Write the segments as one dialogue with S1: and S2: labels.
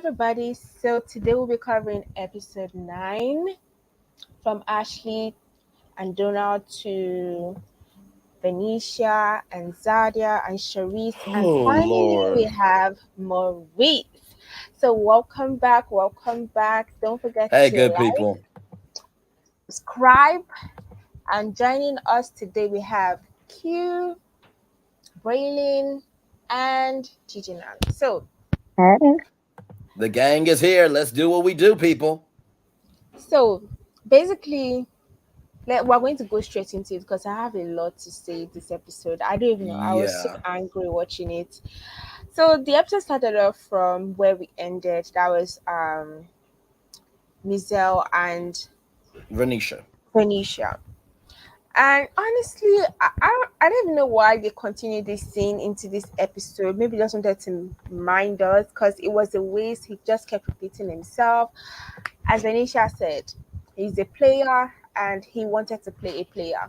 S1: everybody. So today we'll be covering episode 9 from Ashley and Donald to Venisha and Zadia and Sharice. And
S2: Oh
S1: finally, we
S2: Lord.
S1: have Maurice. So welcome back. Welcome back. Don't forget
S2: Hey,
S1: to
S2: good
S1: like,
S2: people.
S1: subscribe, and joining us today we have Q, Braylon, and Giginan.
S2: The gang is here. Let's do what we do, people.
S1: So basically, we're going to go straight into it because I have a lot to say this episode. I don't even know. I was so
S2: Yeah.
S1: angry watching it. So the episode started off from where we ended. That was Mizel and
S2: Venisha.
S1: Venetia. And honestly, I don't even know why they continued this scene into this episode. Maybe just wanted to mind us because it was a waste. He just kept repeating himself. As Venetia said, he's a player and he wanted to play a player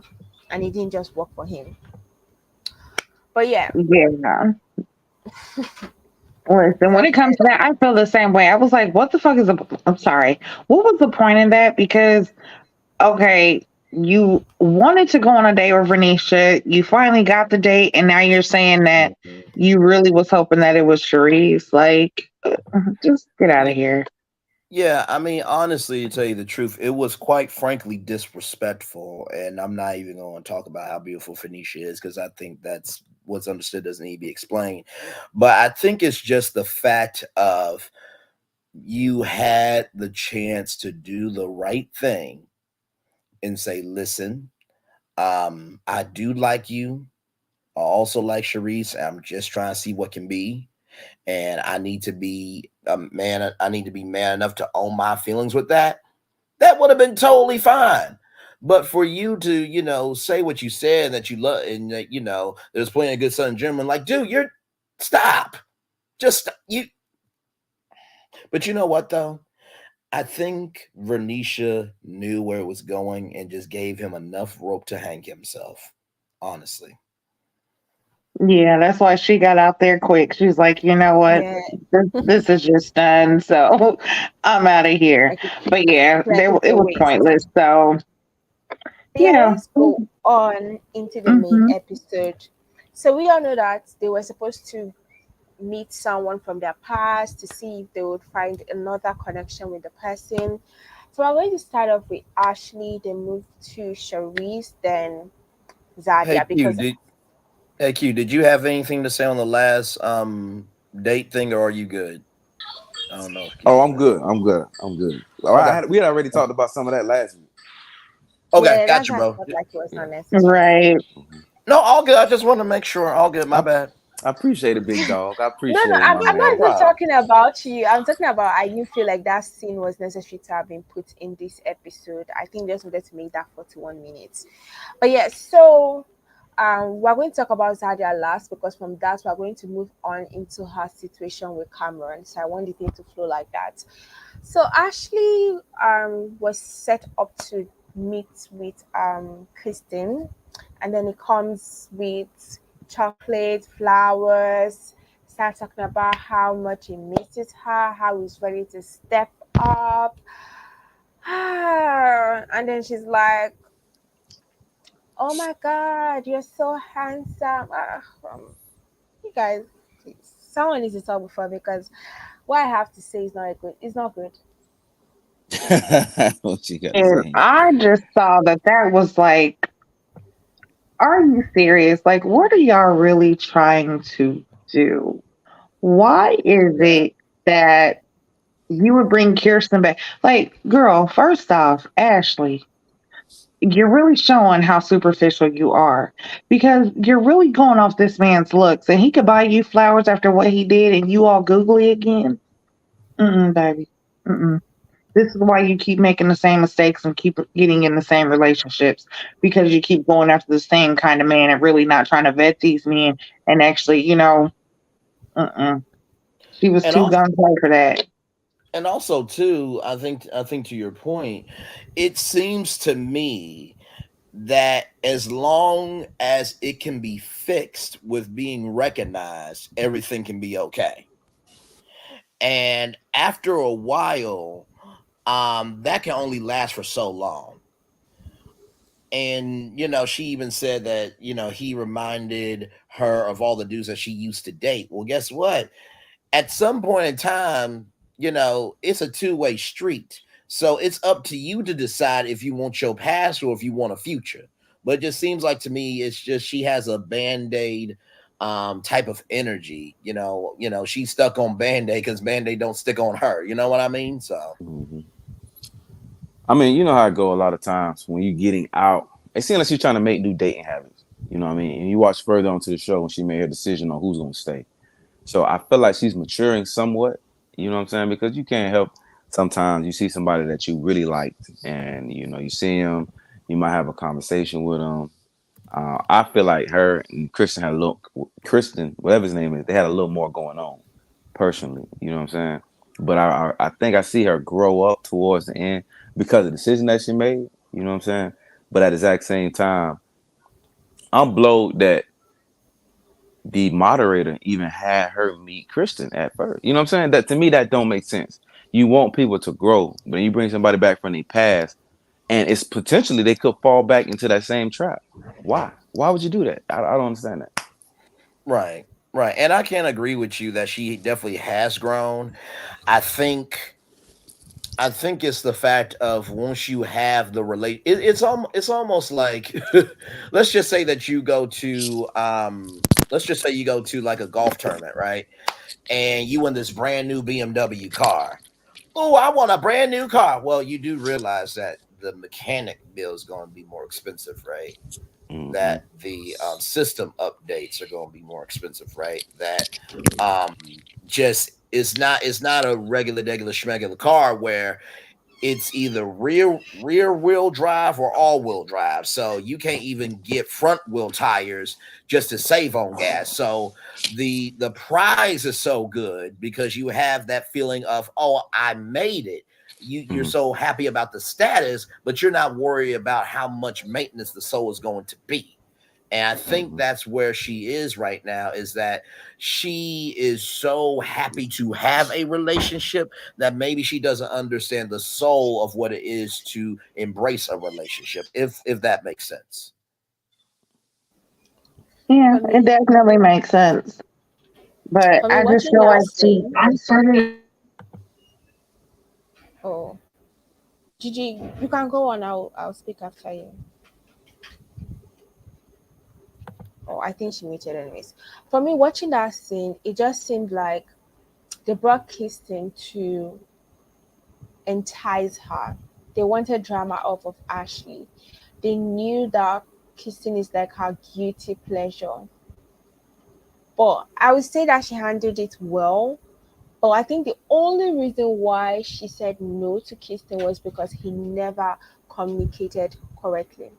S1: and it didn't just work for him. But yeah,
S3: Yeah. Listen, when
S1: so
S3: it comes to that, I feel the same way. I was like, what the fuck is the, I'm sorry. What was the point in that? Because, okay, you wanted to go on a date with Renisha. You finally got the date. And now you're saying that
S2: Mhm.
S3: you really was hoping that it was Sharice. Like, just get out of
S2: Y-
S3: here.
S2: Yeah, I mean, honestly, to tell you the truth, it was quite frankly disrespectful. And I'm not even going to talk about how beautiful Phoenicia is because I think that's what's understood doesn't need to be explained. But I think it's just the fact of you had the chance to do the right thing and say, listen, I do like you. I also like Sharice. I'm just trying to see what can be. And I need to be a man. I need to be man enough to own my feelings with that. That would have been totally fine. But for you to, say what you said that you love and that, there's plenty of good Southern gentlemen, like, dude, you're stop. You. But you know what though? I think Vernisha knew where it was going and just gave him enough rope to hang himself. Honestly.
S3: Yeah, that's why she got out there quick. She's like, you know what?
S1: yeah,
S3: This is just done. So I'm out of here.
S1: like
S3: But yeah,
S1: like it's
S3: it
S1: a
S3: was
S1: waste.
S3: pointless. So
S1: Yeah,
S3: yeah.
S1: let's go on into the main
S3: Hmm.
S1: episode. So we all know that they were supposed to meet someone from their past to see if they would find another connection with the person. So we're going to start off with Ashley, then move to Sharice, then
S2: Hey
S1: Zadia
S2: Q,
S1: because
S2: did you have anything to say on the last date thing or are you good? I don't know if
S4: Oh,
S2: Q's
S4: I'm good.
S2: available.
S4: I'm good. Well,
S2: Okay.
S4: we had already talked about some of that last week.
S2: Okay,
S1: yeah, that's
S2: gotcha,
S1: why I
S2: bro.
S1: felt like it was not
S4: Yeah.
S1: necessary.
S3: Right.
S4: Mhm.
S2: No, all good. I just want to make sure. All good. My
S4: I,
S2: bad.
S4: I appreciate it, big dog. I
S1: No,
S4: appreciate
S1: no,
S4: it, my
S1: I'm
S2: No
S1: not
S4: man.
S1: even
S2: problem.
S1: talking about you. I'm talking about I didn't feel like that scene was necessary to have been put in this episode. I think they just wanted to make that 41 minutes. But yeah, so we're going to talk about Zadia last because from that we're going to move on into her situation with Cameron. So I want the thing to flow like that. So Ashley was set up to meet with Kristen, and then it comes with chocolate, flowers, start talking about how much he misses her, how he's ready to step up. And then she's like, "Oh my God, you're so handsome." You guys, please, someone needs to talk before because what I have to say is not good. It's not good.
S4: What you got to
S3: And
S4: say?
S3: I just saw that that was like, are you serious? Like, what are y'all really trying to do? Why is
S2: Yeah.
S3: it that you would bring Kirsten back? Like, girl, first off, Ashley, you're really showing how superficial you are because you're really going off this man's looks and he could buy you flowers after what he did and you all googly again. Mm-mm, baby. Mm-mm. This is why you keep making the same mistakes and keep getting in the same relationships because you keep going after the same kind of man and really not trying to vet these men and actually, uh-uh. She was
S2: And
S3: too
S2: also
S3: gun for that.
S2: and also too, I think to your point, it seems to me that as long as it can be fixed with being recognized, everything can be okay. And after a while, that can only last for so long. And she even said that he reminded her of all the dudes that she used to date. Well, guess what? At some point in time, it's a two-way street. So it's up to you to decide if you want your past or if you want a future. But it just seems like to me it's just she has a band-aid type of energy. She's stuck on band-aid because band-aid don't stick on her. You know what I mean? So
S4: Hmm. I mean, you know how it go a lot of times when you getting out. It seems like she's trying to make new dating habits. You know what I mean? And you watch further onto the show when she made her decision on who's gonna stay. So I feel like she's maturing somewhat. You know what I'm saying? Because you can't help sometimes you see somebody that you really liked, and you see them, you might have a conversation with them. I feel like her and Kristen had a little Kristen, whatever his name is, they had a little more going on personally. You know what I'm saying? But I think I see her grow up towards the end because of the decision that she made. You know what I'm saying? But at the exact same time, I'm blowed that the moderator even had her meet Kristen at first. You know what I'm saying? That to me that don't make sense. You want people to grow, but you bring somebody back from the past, and it's potentially they could fall back into that same trap. Why? Why would you do that? I don't understand that.
S2: right, right, and I can agree with you that she definitely has grown. I think it's the fact of once you have the it's almost like let's just say that you go to let's just say you go to like a golf tournament, right? And you in this brand new BMW car. Oh, I want a brand new car. Well, you do realize that the mechanic bill is going to be more expensive, right?
S4: Hmm.
S2: That the system updates are going to be more expensive, right? That just it's not a regular schmegular car where it's either rear wheel drive or all wheel drive. So you can't even get front wheel tires just to save on gas. So the prize is so good because you have that feeling of, oh, I made it. You're
S4: Hmm.
S2: so happy about the status, but you're not worried about how much maintenance the soul is going to be. And I think
S4: Hmm.
S2: that's where she is right now, is that she is so happy to have a relationship that maybe she doesn't understand the soul of what it is to embrace a relationship, if that makes sense.
S3: Yeah,
S1: For
S3: it
S1: me,
S3: definitely makes sense. But I just
S1: watching
S3: feel
S1: that
S3: like she,
S1: scene.
S3: I started.
S1: Oh, Gigi, you can go on. I'll speak after you. Oh, I think she muted anyways. For me, watching that scene, it just seemed like they brought Kirsten to entice her. They wanted drama off of Ashley. They knew that Kirsten is like her guilty pleasure. But I would say that she handled it well. But I think the only reason why she said no to Kirsten was because he never communicated correctly.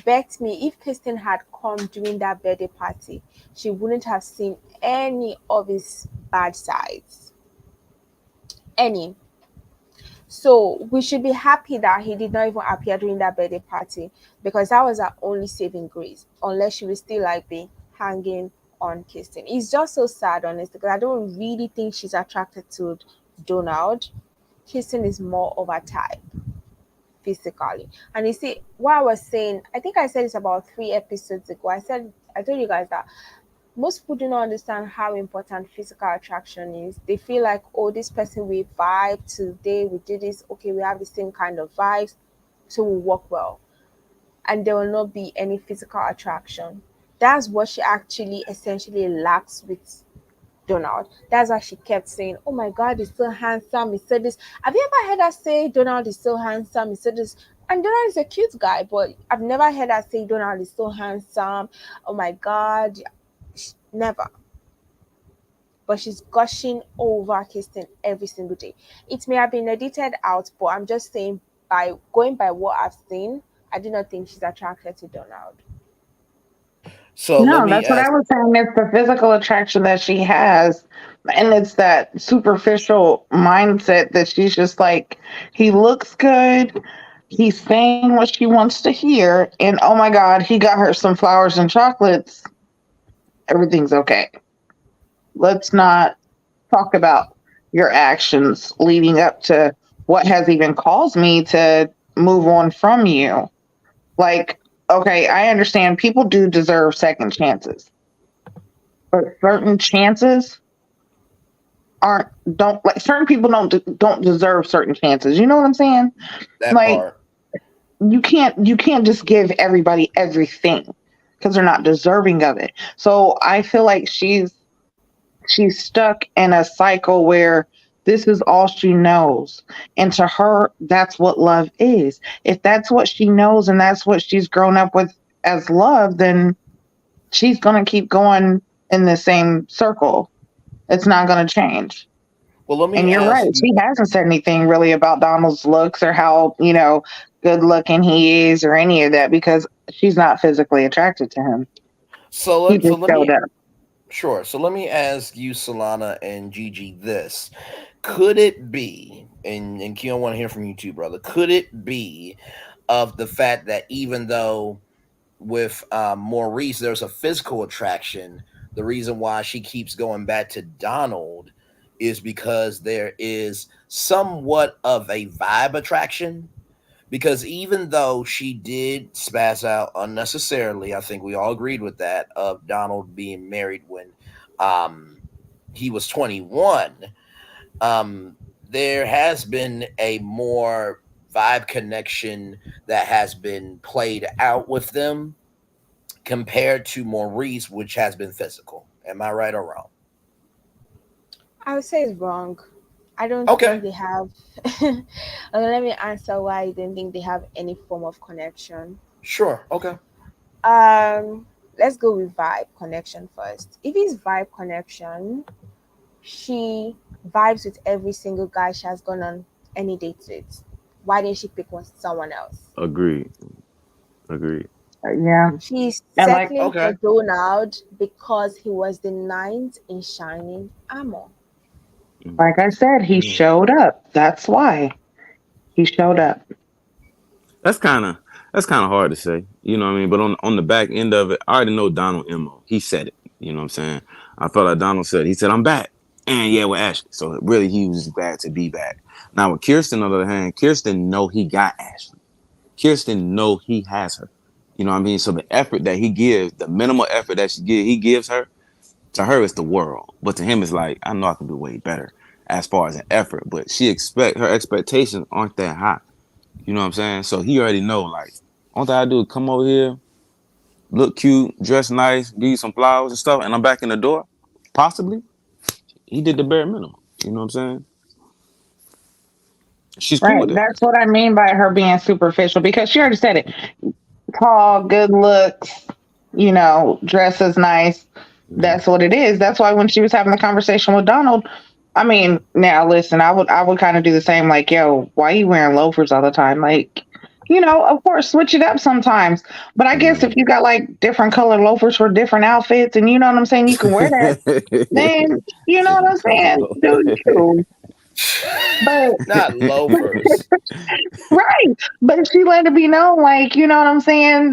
S1: Bet me, if Kristen had come during that birthday party, she wouldn't have seen any of his bad sides. Any. So we should be happy that he did not even appear during that birthday party because that was our only saving grace, unless she will still like be hanging on Kristen. It's just so sad, honestly, because I don't really think she's attracted to Donald. Kristen is more of a type physically. And you see, what I was saying, I think I said this about 3 episodes ago. I told you guys that most people do not understand how important physical attraction is. They feel like, oh, this person we vibe today, we did this, okay, we have the same kind of vibes, so we work well. And there will not be any physical attraction. That's what she actually essentially lacks with Donald. That's why she kept saying, oh my God, he's so handsome. He said this. Have you ever heard her say Donald is so handsome? He said this. And Donald is a cute guy, but I've never heard her say Donald is so handsome. Oh my God. Never. But she's gushing over Kirsten every single day. It may have been edited out, but I'm just saying, by going by what I've seen, I do not think she's attracted to Donald.
S2: So let
S3: No,
S2: me
S3: that's what
S2: ask.
S3: I was saying. It's the physical attraction that she has. And it's that superficial mindset that she's just like, he looks good. He's saying what she wants to hear. And oh my God, he got her some flowers and chocolates. Everything's okay. Let's not talk about your actions leading up to what has even caused me to move on from you. Like, okay, I understand people do deserve second chances, but certain chances aren't don't like certain people don't deserve certain chances. You know what I'm saying?
S2: That
S3: Like
S2: part.
S3: you can't just give everybody everything because they're not deserving of it. So I feel like she's stuck in a cycle where this is all she knows. And to her, that's what love is. If that's what she knows and that's what she's grown up with as love, then she's going to keep going in the same circle. It's not going to change.
S2: Well, let me
S3: And you're right.
S2: ask you.
S3: She hasn't said anything really about Donald's looks or how, good looking he is or any of that because she's not physically attracted to him. He
S2: So
S3: just
S2: let
S3: showed
S2: me
S3: up.
S2: sure. So let me ask you, Solana and Gigi, this: could it be? And Keon, want to hear from you too, brother. Could it be of the fact that even though with Maurice there's a physical attraction, the reason why she keeps going back to Donald is because there is somewhat of a vibe attraction, because even though she did spaz out unnecessarily, I think we all agreed with that, of Donald being married when um he was 21. There has been a more vibe connection that has been played out with them compared to Maurice, which has been physical. Am I right or wrong?
S1: I would say it's wrong. I don't think
S2: Okay,
S1: they have. Okay, let me answer why I don't think they have any form of connection.
S2: sure. Okay.
S1: Let's go with vibe connection first. If it's vibe connection, she vibes with every single guy she has gone on any dates with. Why didn't she pick someone else?
S4: Agreed. Agreed.
S3: Yeah.
S1: She's
S3: And like
S1: settling for
S2: Okay.
S1: Donald because he was the knight in shining armor.
S4: Mm.
S3: like I said, he
S2: Mm,
S3: showed up. That's why he showed up.
S4: That's kind of that's kind of hard to say, you know what I mean. But on the back end of it, I already know Donald Mo. He said it, you know what I'm saying. I felt like Donald said he said I'm back, and yeah, with Ashley. So really, he was glad to be back. Now with Kirsten, on the other hand, Kirsten know he got Ashley. Kirsten know he has her. You know what I mean. So the effort that he gives, the minimal effort that he gives her, to her it's the world, but to him it's like I know I can do way better as far as an effort. But her expectations aren't that high. You know what I'm saying? So he already know, like, all that I do is come over here, look cute, dress nice, give you some flowers and stuff, and I'm back in the door. Possibly. He did the bare minimum. You know what I'm saying? She's cool
S3: Right.
S4: with it.
S3: That's what I mean by her being superficial because she already said it. Tall, good looks, dresses nice.
S4: Mm-hmm.
S3: That's what it is. That's why when she was having the conversation with Donald, I mean, now listen, I would kind of do the same. Like, yo, why are you wearing loafers all the time? Like, of course, switch it up sometimes. But I guess if you got like different color loafers for different outfits, and you know what I'm saying, you can wear that. Then you know what I'm
S4: Different color
S3: saying,
S4: logo.
S3: do you? But
S2: not loafers.
S3: right, but she let it be known, like, you know what I'm saying.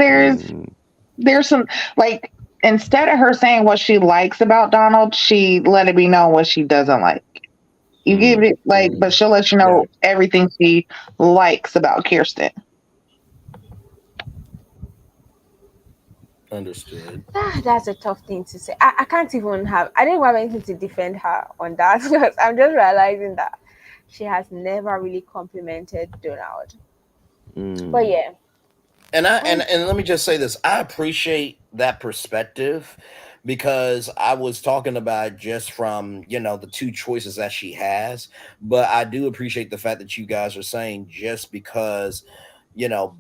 S3: There's some, like, instead of her saying what she likes about Donald, she let it be known what she doesn't like. You give
S4: Mm.
S3: it like, but
S2: Mm,
S3: she'll let you
S2: yeah,
S3: know everything she likes about Kirsten.
S2: understood.
S1: That's a tough thing to say. I can't even have. I didn't have anything to defend her on that because I'm just realizing that she has never really complimented Donald. But
S4: Mm.
S1: yeah,
S2: And I
S1: um,
S2: and let me just say this: I appreciate that perspective, because I was talking about just from the two choices that she has, but I do appreciate the fact that you guys are saying just because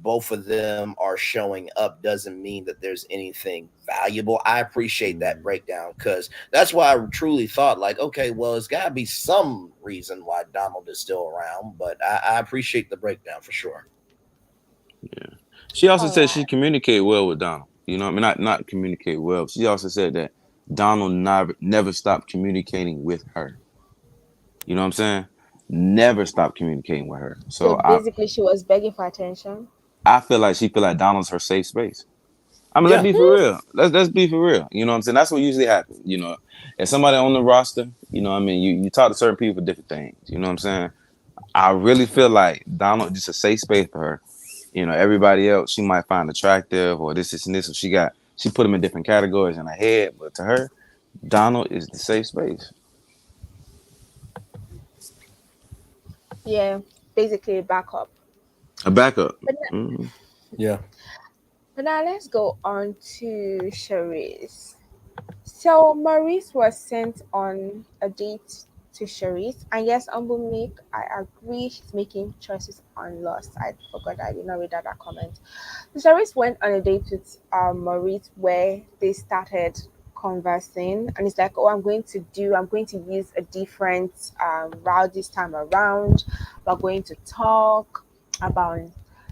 S2: both of them are showing up doesn't mean that there's anything valuable. I appreciate that
S4: Mm.
S2: breakdown, because that's why I truly thought, like, okay, well, it's got to be some reason why Donald is still around, but I appreciate the breakdown for sure.
S4: Yeah. She also
S1: all
S4: said she
S1: right.
S4: communicated well with Donald. You know, what I mean, not communicate well. She also said that Donald never stopped communicating with her. You know what I'm saying? Never stopped communicating with her.
S1: So
S4: So I
S1: basically, she was begging for attention.
S4: I feel like she feel like Donald's her safe space. I mean, let's
S2: Yeah.
S4: be for real. Let's be for real. You know what I'm saying? That's what usually happens. You know, if somebody on the roster, you know what I mean, you talk to certain people for different things. You know what I'm saying? I really feel like Donald just a safe space for her. You know, everybody else she might find attractive or this and this. So she put them in different categories in her head. But to her, Donald is the safe space.
S1: Yeah, basically backup.
S4: A backup.
S1: But
S4: Mm-hmm.
S2: Yeah.
S1: but now let's go on to Sharice. So Maurice was sent on a date to Sharice, and yes, Make, I agree she's making choices on Lost. I forgot I did not read that comment. So Sharice went on a date with Maurice where they started conversing, and it's like, oh, I'm going to use a different route this time around. We're going to talk about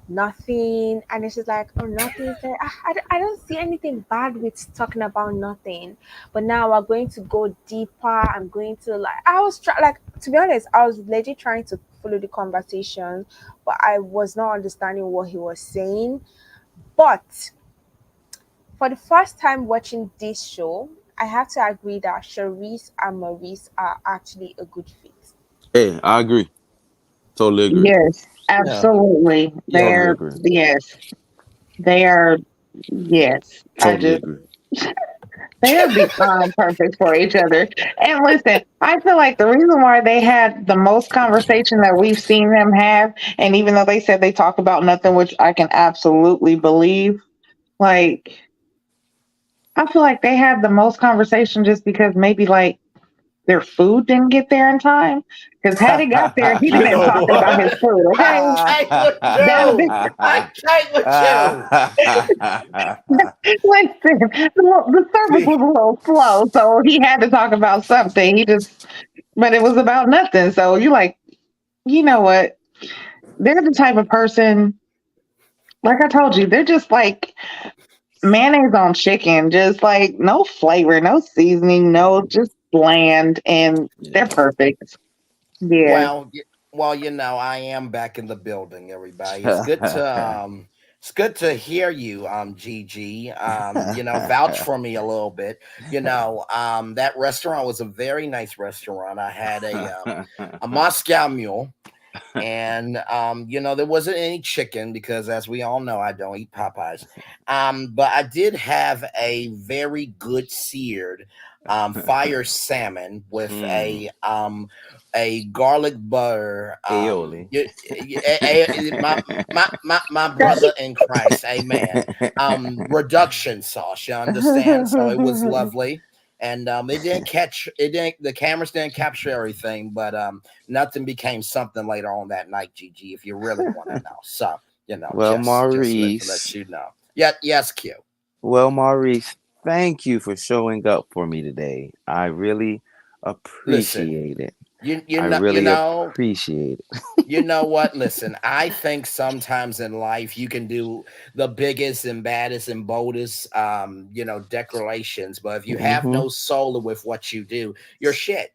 S1: nothing, and it's just like, oh, nothing is there. I don't see anything bad with talking about nothing, but now we're going to go deeper. I'm going to like, like, to be honest, I was legit trying to follow the conversation, but I was not understanding what he was saying. But for the first time watching this show, I have to agree that Charisse and Maurice are actually a good fit.
S4: Hey, I agree. Totally agree.
S3: Yes,
S2: Yeah.
S3: absolutely.
S2: Yeah.
S4: Totally
S3: They're
S4: agree.
S3: yes, they are. Yes, I
S4: Totally
S3: just
S4: agree.
S3: they are beyond perfect for each other. And listen, I feel like the reason why they had the most conversation that we've seen them have, and even though they said they talk about nothing, which I can absolutely believe, like I feel like they had the most conversation just because maybe like their food didn't get there in time. Because had it got there, he'd have
S2: You
S3: been
S2: know
S3: talking about his
S2: what?
S3: food. Okay,
S2: I can't with
S3: that
S2: you. I can't with you.
S3: listen, the service
S2: See,
S3: was a little slow, so he had to talk about something. But it was about nothing. So you like, you know what? They're the type of person, like I told you, they're just like mayonnaise on chicken, just like no flavor, no seasoning, no, just bland, and they're
S4: Yeah.
S3: perfect. Yeah.
S2: well, well, I am back in the building, everybody. It's good to hear you, Gigi. Vouch for me a little bit. That restaurant was a very nice restaurant. I had a Moscow Mule. And there wasn't any chicken because, as we all know, I don't eat Popeyes. But I did have a very good seared fire salmon with
S4: mm.
S2: a garlic butter.
S4: Aioli.
S2: My brother in Christ, amen. Reduction sauce, you understand? So it was lovely. And it didn't the cameras didn't capture everything, but nothing became something later on that night, Gg, if you really want to know. So,
S4: Well,
S2: just to let
S4: Maurice.
S2: you know. Yeah, yes, Q.
S4: Well, Maurice, thank you for showing up for me today. I really
S2: Listen,
S4: appreciate it.
S2: you you
S4: I
S2: know you
S4: really
S2: know
S4: appreciate
S2: you know what? Listen, I think sometimes in life you can do the biggest and baddest and boldest declarations, but if
S4: it.
S2: you have
S4: Hmm.
S2: no soul with what you do, you're shit.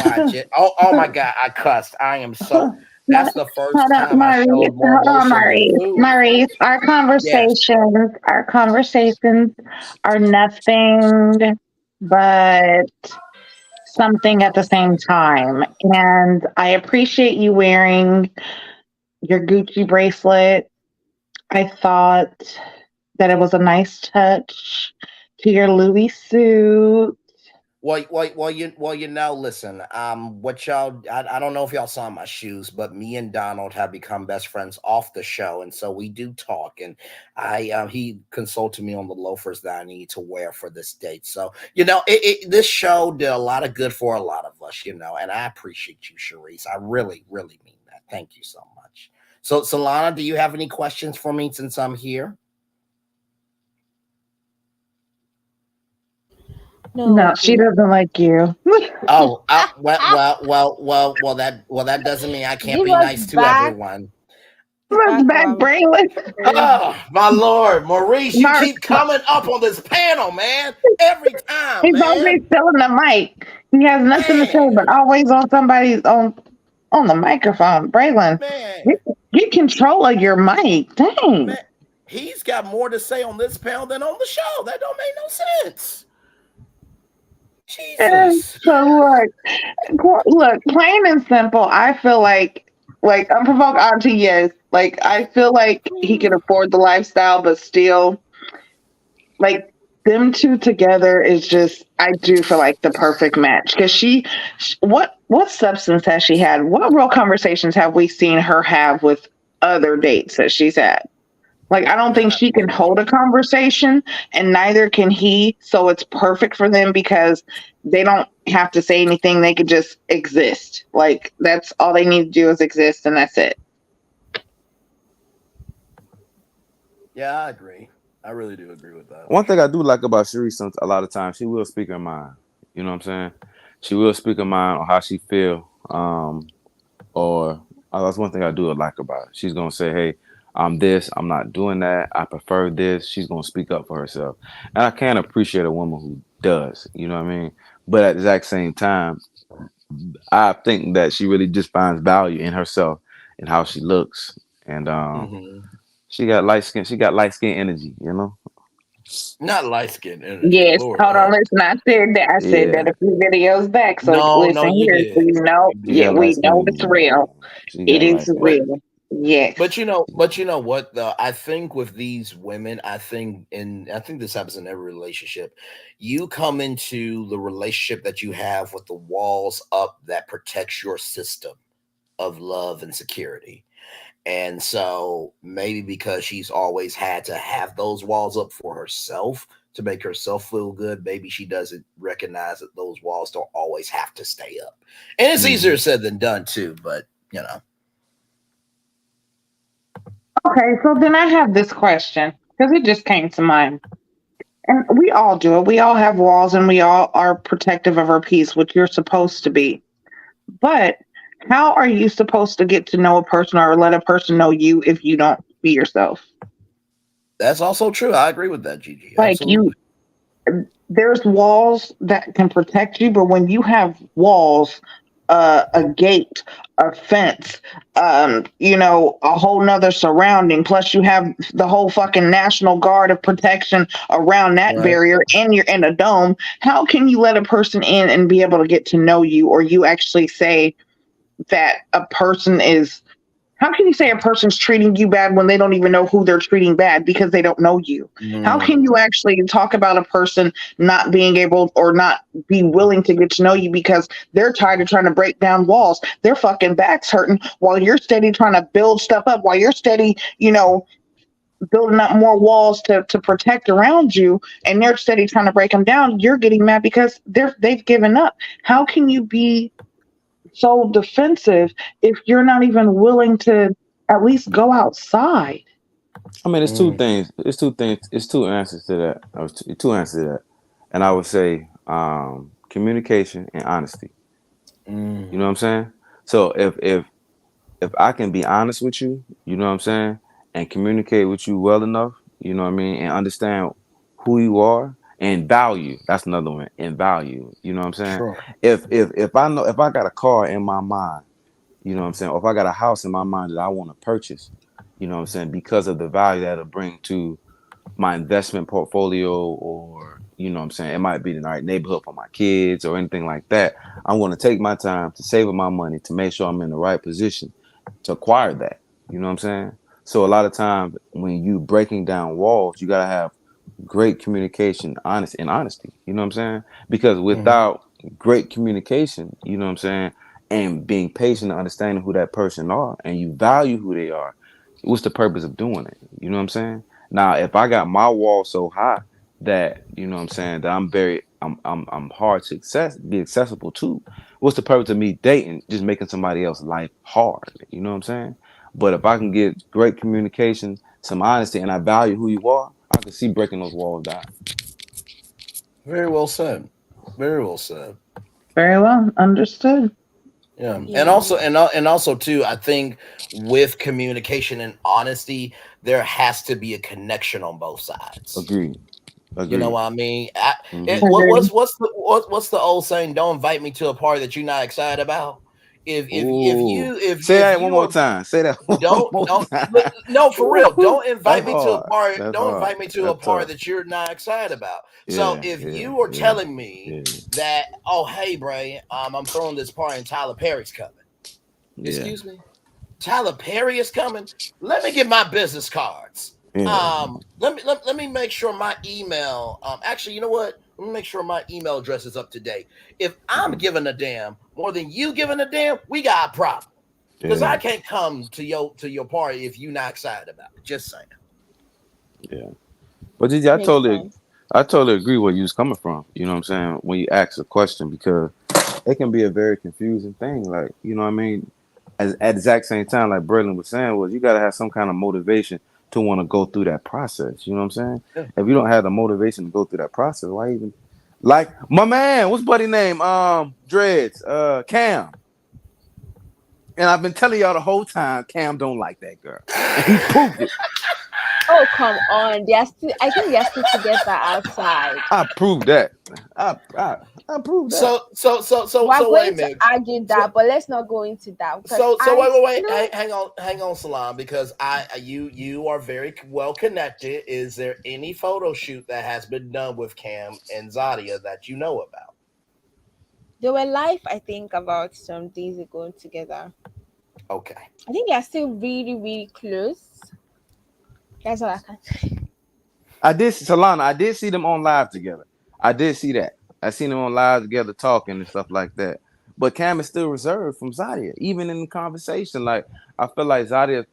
S2: I just oh my god, I cussed. I am so
S3: Hold
S2: that's the first
S3: on,
S2: time I
S3: Maurice.
S2: showed more
S3: Hold on,
S2: emotion than
S3: Maurice.
S2: food.
S3: Maurice,
S2: Yes.
S3: our conversations are nothing but something at the same time. And I appreciate you wearing your Gucci bracelet. I thought that it was a nice touch to your Louis suit.
S2: Listen, what y'all, I don't know if y'all saw my shoes, but me and Donald have become best friends off the show. And so we do talk. And he consulted me on the loafers that I need to wear for this date. So, this show did a lot of good for a lot of us, and I appreciate you, Sharice. I really, really mean that. Thank you so much. So, Solana, do you have any questions for me since I'm here?
S3: No,
S1: No,
S3: she doesn't like you.
S2: Oh, that doesn't mean I can't
S1: give
S2: be
S1: us
S2: nice to
S1: back,
S2: everyone.
S3: Look
S1: back
S3: back,
S1: our
S3: Braylon.
S1: praise.
S2: Oh, my Lord. Maurice, you
S3: Mar-
S2: keep coming up on this panel, man. Every time,
S3: He's
S2: man.
S3: always filling the mic. He has nothing to say,
S2: Man,
S3: but always on somebody's on the microphone. Braylon,
S2: man,
S3: get control of your mic.
S2: man.
S3: Dang.
S2: He's got more to say on this panel than on the show. That don't make no sense.
S3: And
S2: Jesus.
S3: so look, plain and simple. I feel like unprovoked auntie. Yes, like I feel like he can afford the lifestyle, but still, like them two together is just. I do feel like the perfect match because what substance has she had? What real conversations have we seen her have with other dates that she's had? Like, I don't think
S2: Not
S3: she can
S2: really.
S3: hold a conversation, and neither can he. So it's perfect for them because they don't have to say anything. They could just exist. Like, that's all they need to do is exist, and that's it.
S2: Yeah, I agree. I really do agree with that.
S4: One thing I do like about Sharice, a lot of times she will speak her mind. You know what I'm saying? She will speak her mind on how she feel. Or that's one thing I do like about it. She's gonna say, "Hey, I'm this. I'm not doing that. I prefer this." She's gonna speak up for herself, and I can appreciate a woman who does. You know what I mean? But at the exact same time, I think that she really just finds value in herself and how she looks, and
S2: Hmm.
S4: she got light skin. She got light skin energy. You know?
S2: Not light skin energy.
S3: Yes,
S2: Lord
S3: hold on,
S2: help.
S3: listen. I said that. I said that
S4: Yeah,
S3: a few videos back. So
S2: No, no,
S3: listen
S2: you
S3: here.
S2: did.
S3: We know.
S2: You
S4: she
S3: Yeah,
S2: did.
S4: got light
S3: we
S4: skin
S3: know
S4: energy,
S3: it's
S4: man.
S3: real.
S4: She
S3: It
S4: got light
S3: is
S4: skin
S2: But
S3: real. Yes.
S2: but you know what though? I think with these women, I think this happens in every relationship. You come into the relationship that you have with the walls up that protects your system of love and security. And so maybe because she's always had to have those walls up for herself to make herself feel good, maybe she doesn't recognize that those walls don't always have to stay up. And it's
S4: hmm
S2: easier said than done too, but you know.
S3: Okay, so then I have this question because it just came to mind. And we all do it. We all have walls and we all are protective of our peace, which you're supposed to be. But how are you supposed to get to know a person or let a person know you if you don't be yourself?
S2: That's also true. I agree with that, Gigi.
S3: Like
S2: Absolutely.
S3: there's walls that can protect you, but when you have walls, a gate, a fence, a whole nother surrounding, plus you have the whole fucking National Guard of protection around that
S2: Right.
S3: barrier, and you're in a dome, how can you let a person in and be able to get to know you, or you actually say that a person is how can you say a person's treating you bad when they don't even know who they're treating bad because they don't know you? How can
S2: Mm,
S3: you actually talk about a person not being able or not be willing to get to know you because they're tired of trying to break down walls? Their fucking back's hurting while you're steady trying to build stuff up, while you're steady, building up more walls to protect around you, and they're steady trying to break them down. You're getting mad because they've given up. How can you be so defensive if you're not even willing to at least go outside?
S4: I mean, it's two
S2: mm,
S4: things. It's two things. It's two answers to that. Two answers to that, and I would say communication and honesty. You know what
S2: mm.
S4: I'm saying? So if I can be honest with you, you know what I'm saying, and communicate with you well enough, you know what I mean, and understand who you are and value. That's another one. And value. You know what I'm saying?
S2: Sure.
S4: If I know if I got a car in my mind, you know what I'm saying, or if I got a house in my mind that I want to purchase, you know what I'm saying, because of the value that it'll bring to my investment portfolio, or you know what I'm saying, it might be the right neighborhood for my kids or anything like that. I'm going to take my time to save my money to make sure I'm in the right position to acquire that. You know what I'm saying? So a lot of times when you breaking down walls, you gotta have great communication, honesty. You know what I'm saying? Because
S2: Mhm.
S4: without great communication, you know what I'm saying, and being patient and understanding who that person are, and you value who they are, what's the purpose of doing it? You know what I'm saying? Now, if I got my wall so high that you know what I'm saying that I'm hard to be accessible to, what's the purpose of me dating? Just making somebody else's life hard. You know what I'm saying? But if I can get great communication, some honesty, and I value who you are, I can see breaking those walls down.
S2: Very well said. Very well said.
S3: Very well understood.
S2: Yeah, and
S1: Yeah.
S2: also and also too, I think with communication and honesty, there has to be a connection on both sides.
S4: Agreed.
S2: You know
S4: Agreed.
S2: what I mean?
S4: Mm-hmm.
S2: What
S3: Agreed.
S2: what's the old saying? Don't invite me to a party that you're not excited about.
S4: Ooh. Say
S2: if
S4: that one
S2: you
S4: more
S2: are
S4: time. Say that one more
S2: don't
S4: time.
S2: no, for real,
S4: Ooh,
S2: don't invite
S4: that's
S2: me to a
S4: hard.
S2: part,
S4: That's
S2: don't
S4: hard.
S2: invite me to a
S4: That's
S2: part
S4: tough.
S2: that you're not excited about. So
S4: Yeah,
S2: if
S4: yeah,
S2: you are
S4: yeah,
S2: telling me
S4: yeah,
S2: that, oh hey Bray, I'm throwing this party and Tyler Perry's coming,
S4: yeah,
S2: excuse me, Tyler Perry is coming. Let me get my business cards.
S4: yeah.
S2: Let me make sure my email. Actually, you know what? Let me make sure my email address is up to date. If I'm giving a damn more than you giving a damn, we got a problem. Because I
S4: Yeah,
S2: can't come to your party if you're not excited about it. Just saying.
S4: yeah. But Gigi,
S1: Makes sense.
S4: I totally agree where you was coming from. You know what I'm saying? When you ask a question, because it can be a very confusing thing. Like, you know what I mean? As at the exact same time, like Braylon was saying, was you gotta have some kind of motivation to want to go through that process. You know what I'm saying?
S2: Yeah.
S4: If you don't have the motivation to go through that process, why even like my man, what's buddy name? Dreads, Cam. And I've been telling y'all the whole time, Cam don't like that girl. And he proved it.
S1: Oh, come on. They are still, I think they are still together outside.
S4: I proved that. I proved that.
S1: We're
S2: So wait a
S1: going to
S2: minute.
S1: argue
S2: So
S1: that, but let's not go into that because
S2: so
S1: I
S2: wait.
S1: feel
S2: Hang on, Salam, because you are very well connected. Is there any photo shoot that has been done with Cam and Zadia that you know about?
S1: they were live, I think, about some days ago together.
S2: Okay.
S1: I think they are still really, really close. That's all I can say.
S4: I did Solana. I did see them on live together. I did see that. I seen them on live together talking and stuff like that. But Cam is still reserved from Zadia, even in the conversation. Like I feel like Zadia.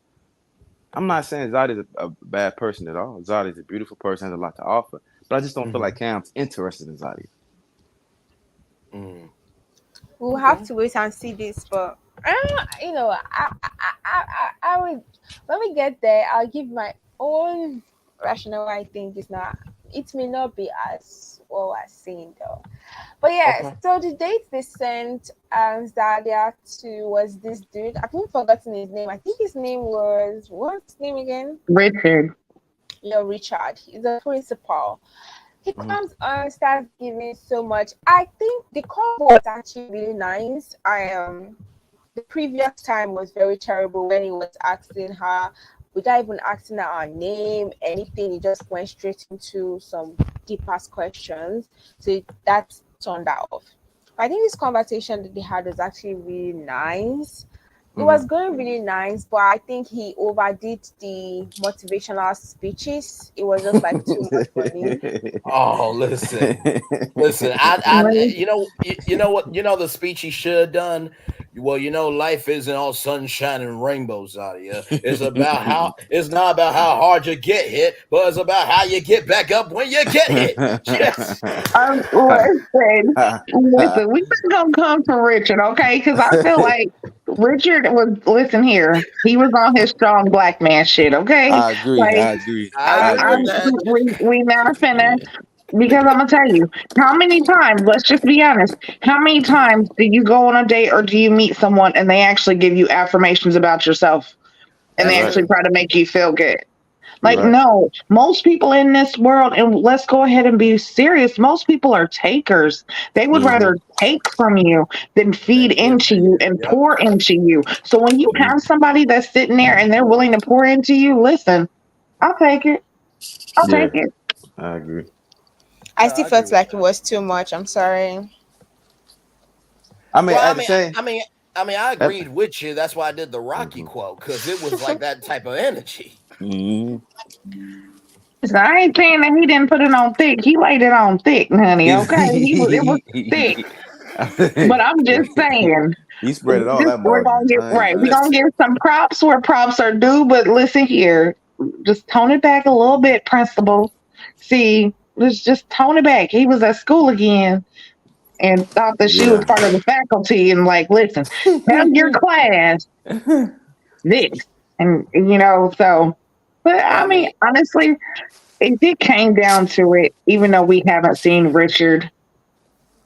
S4: I'm not saying Zadia's a bad person at all. Zadia's a beautiful person, has a lot to offer. But I just don't feel like
S2: Mm-hmm.
S4: Cam's interested in Zadia.
S2: Mm.
S1: We'll have
S2: Okay.
S1: to wait and see this, but I would when we get there, I'll give my own rationale. I think it's not. It may not be as well as seen though. But yes,
S2: Okay.
S1: so the date they sent Zalia to was this dude. I've even forgotten his name. I think his name was what's his name again?
S3: Richard.
S1: Yeah, Richard. He's a principal. He
S2: Mm-hmm.
S1: comes on, starts giving so much. I think the combo was actually really nice. The previous time was very terrible when he was asking her without even asking her our name, anything. He just went straight into some deep ass questions. So that turned that off. I think this conversation that they had was actually really nice. It
S2: Mm-hmm.
S1: was going really nice, but I think he overdid the motivational speeches. It was just like too much for me.
S2: Oh, listen. You know what, you know the speech he should have done. Well, you know, life isn't all sunshine and rainbows out here. It's not about how hard you get hit, but it's about how you get back up when you get hit. Yes.
S3: Listen, we not gonna come for Richard, okay? Because I feel like Richard was listen here. He was on his strong black man shit, okay?
S4: I agree.
S3: Like
S4: I agree.
S2: I
S3: I,
S4: I
S2: agree
S3: I
S2: with
S4: agree.
S2: that.
S3: we not finna
S4: Yeah.
S3: because I'm gonna tell you how many times. Let's just be honest. How many times do you go on a date or do you meet someone and they actually give you affirmations about yourself and
S4: You're
S3: they
S2: That's
S4: right.
S3: actually
S2: true.
S3: try to make you feel good?
S4: You're
S3: Like,
S4: right.
S3: no, most people in this world, and let's go ahead and be serious, most people are takers. They would
S4: Mm-hmm.
S3: rather take from you than feed
S2: Then give
S3: into
S2: to
S3: you
S2: you.
S3: and
S2: Yep.
S3: pour into you. So when you
S4: Mm-hmm.
S3: have somebody that's sitting there and they're willing to pour into you, listen, I'll take it. I'll
S4: Yeah,
S3: take it.
S4: I agree.
S1: I
S2: Yeah,
S1: still
S2: I agree
S1: felt
S2: with
S1: like it
S2: that.
S1: was too much. I'm sorry.
S4: I mean,
S2: Well,
S4: I had to say,
S2: I
S4: that,
S2: agreed with you. That's why I did the Rocky
S4: mm-hmm.
S2: quote because it was like that type of energy.
S4: Mm-hmm.
S3: Listen, I ain't saying that he didn't put it on thick. He laid it on thick, honey. Okay, it was thick. But I'm just saying,
S4: he spread it all
S3: just
S4: that
S3: we're gonna
S4: margin.
S3: get
S4: I ain't
S3: right. We're
S4: lying.
S3: gonna
S2: Listen,
S3: give some props where props are due. But listen here, just tone it back a little bit, principal. See, let's just tone it back. He was at school again and thought that she was
S4: Yeah.
S3: part of the faculty and like, listen, tell your class this, and so. But I
S2: I
S3: mean,
S2: mean,
S3: honestly, if it came down to it, even though we haven't seen Richard,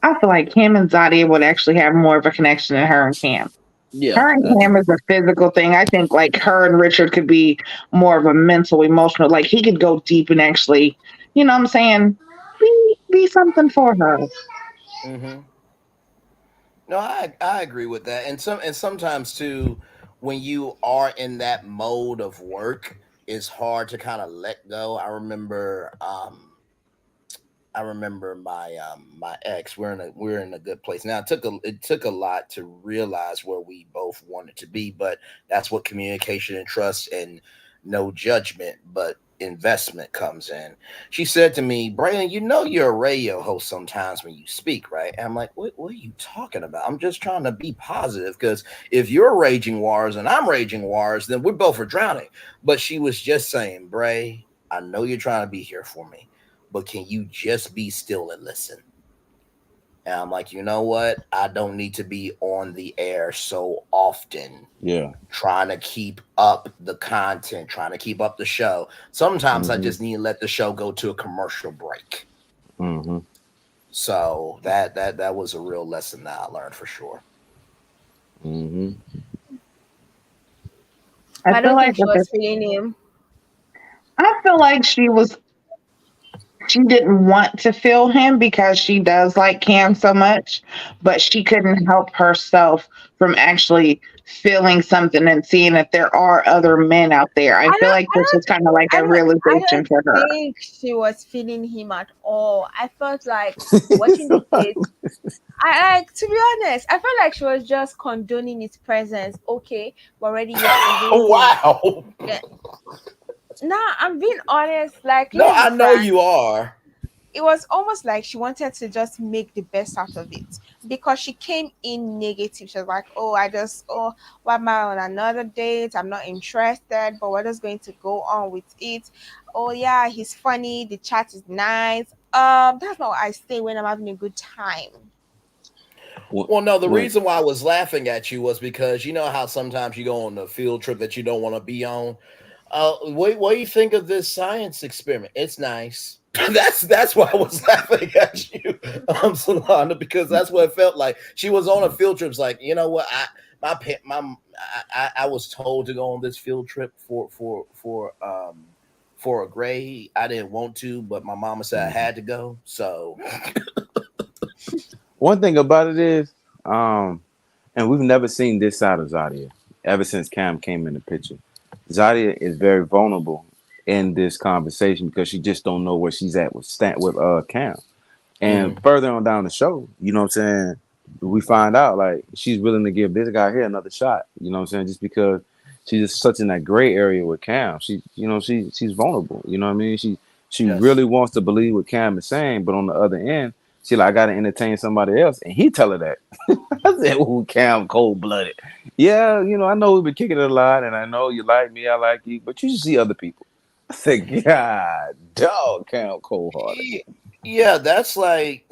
S3: I feel like him and Zadia would actually have more of a connection than her and Cam.
S4: Yeah.
S3: Her and Cam is a physical thing. I think like her and Richard could be more of a mental, emotional. Like he could go deep and actually, you know what I'm saying, be something for her.
S2: hmm No, I agree with that, and sometimes too, when you are in that mode of work, it's hard to kind of let go. I remember my ex. We're in a good place now. It took a lot to realize where we both wanted to be, but that's what communication and trust and no judgment, but investment comes in. She said to me, "Braylon, you know you're a radio host sometimes when you speak, right?" And I'm like, "What are you talking about? I'm just trying to be positive because if you're raging waters and I'm raging waters, then we both are drowning." But she was just saying, "Bray, I know you're trying to be here for me, but can you just be still and listen?" And I'm like, you know what? I don't need to be on the air so often
S4: Yeah.
S2: trying to keep up the content, trying to keep up the show. Sometimes I
S4: Mm-hmm.
S2: just need to let the show go to a commercial break.
S4: Mm-hmm.
S2: So that was a real lesson that I learned for sure.
S4: Mm-hmm.
S3: I
S1: I
S3: feel
S1: don't
S3: like
S1: think she
S3: with
S1: was
S3: this,
S1: feeling him.
S3: I feel like she didn't want to feel him because she does like Cam so much, but she couldn't help herself from actually feeling something and seeing that there are other men out there. I feel like this was kind of like a
S1: I
S3: realization
S1: don't
S3: for her.
S1: think she was feeling him at all. I felt like watching the kids. I like, to be honest, I felt like she was just condoning his presence. Okay, we're already here already.
S2: Wow.
S1: Yeah. Nah, I'm being honest. Like,
S2: No,
S1: let's be
S2: I know
S1: frank.
S2: you are.
S1: It was almost like she wanted to just make the best out of it because she came in negative. She was like, "Oh, why am I on another date? I'm not interested, but we're just going to go on with it. Oh yeah, he's funny. The chat is nice. That's not what I say when I'm having a good time."
S4: What?
S2: Well, no, the
S4: What?
S2: reason why I was laughing at you was because you know how sometimes you go on a field trip that you don't want to be on. What do you think of this science experiment? It's nice. That's why I was laughing at you, Solana, because that's what it felt like. She was on a field trip. It's like, you know what? My pa- my I was told to go on this field trip for a grade. I didn't want to, but my mama said I
S4: Mhm.
S2: had to go. So
S4: One thing about it is, um, and we've never seen this side of Zadia ever since Cam came in the picture. Zadia is very vulnerable in this conversation because she just don't know where she's at with Cam. And
S2: mhm.
S4: further on down the show, you know what I'm saying, we find out like she's willing to give this guy here another shot. You know what I'm saying, just because she's just such in that gray area with Cam. She's vulnerable. You know what I mean? She really
S2: Yes.
S4: wants to believe what Cam is saying, but on the other end, she like I gotta entertain somebody else, and he tell her that. I said, "Ooh, Cam, cold blooded. Yeah, I know we've been kicking it a lot, and I know you like me, I like you, but you should see other people." I said, "God, dog, Cam, cold hearted."
S2: Ye- Yeah, that's like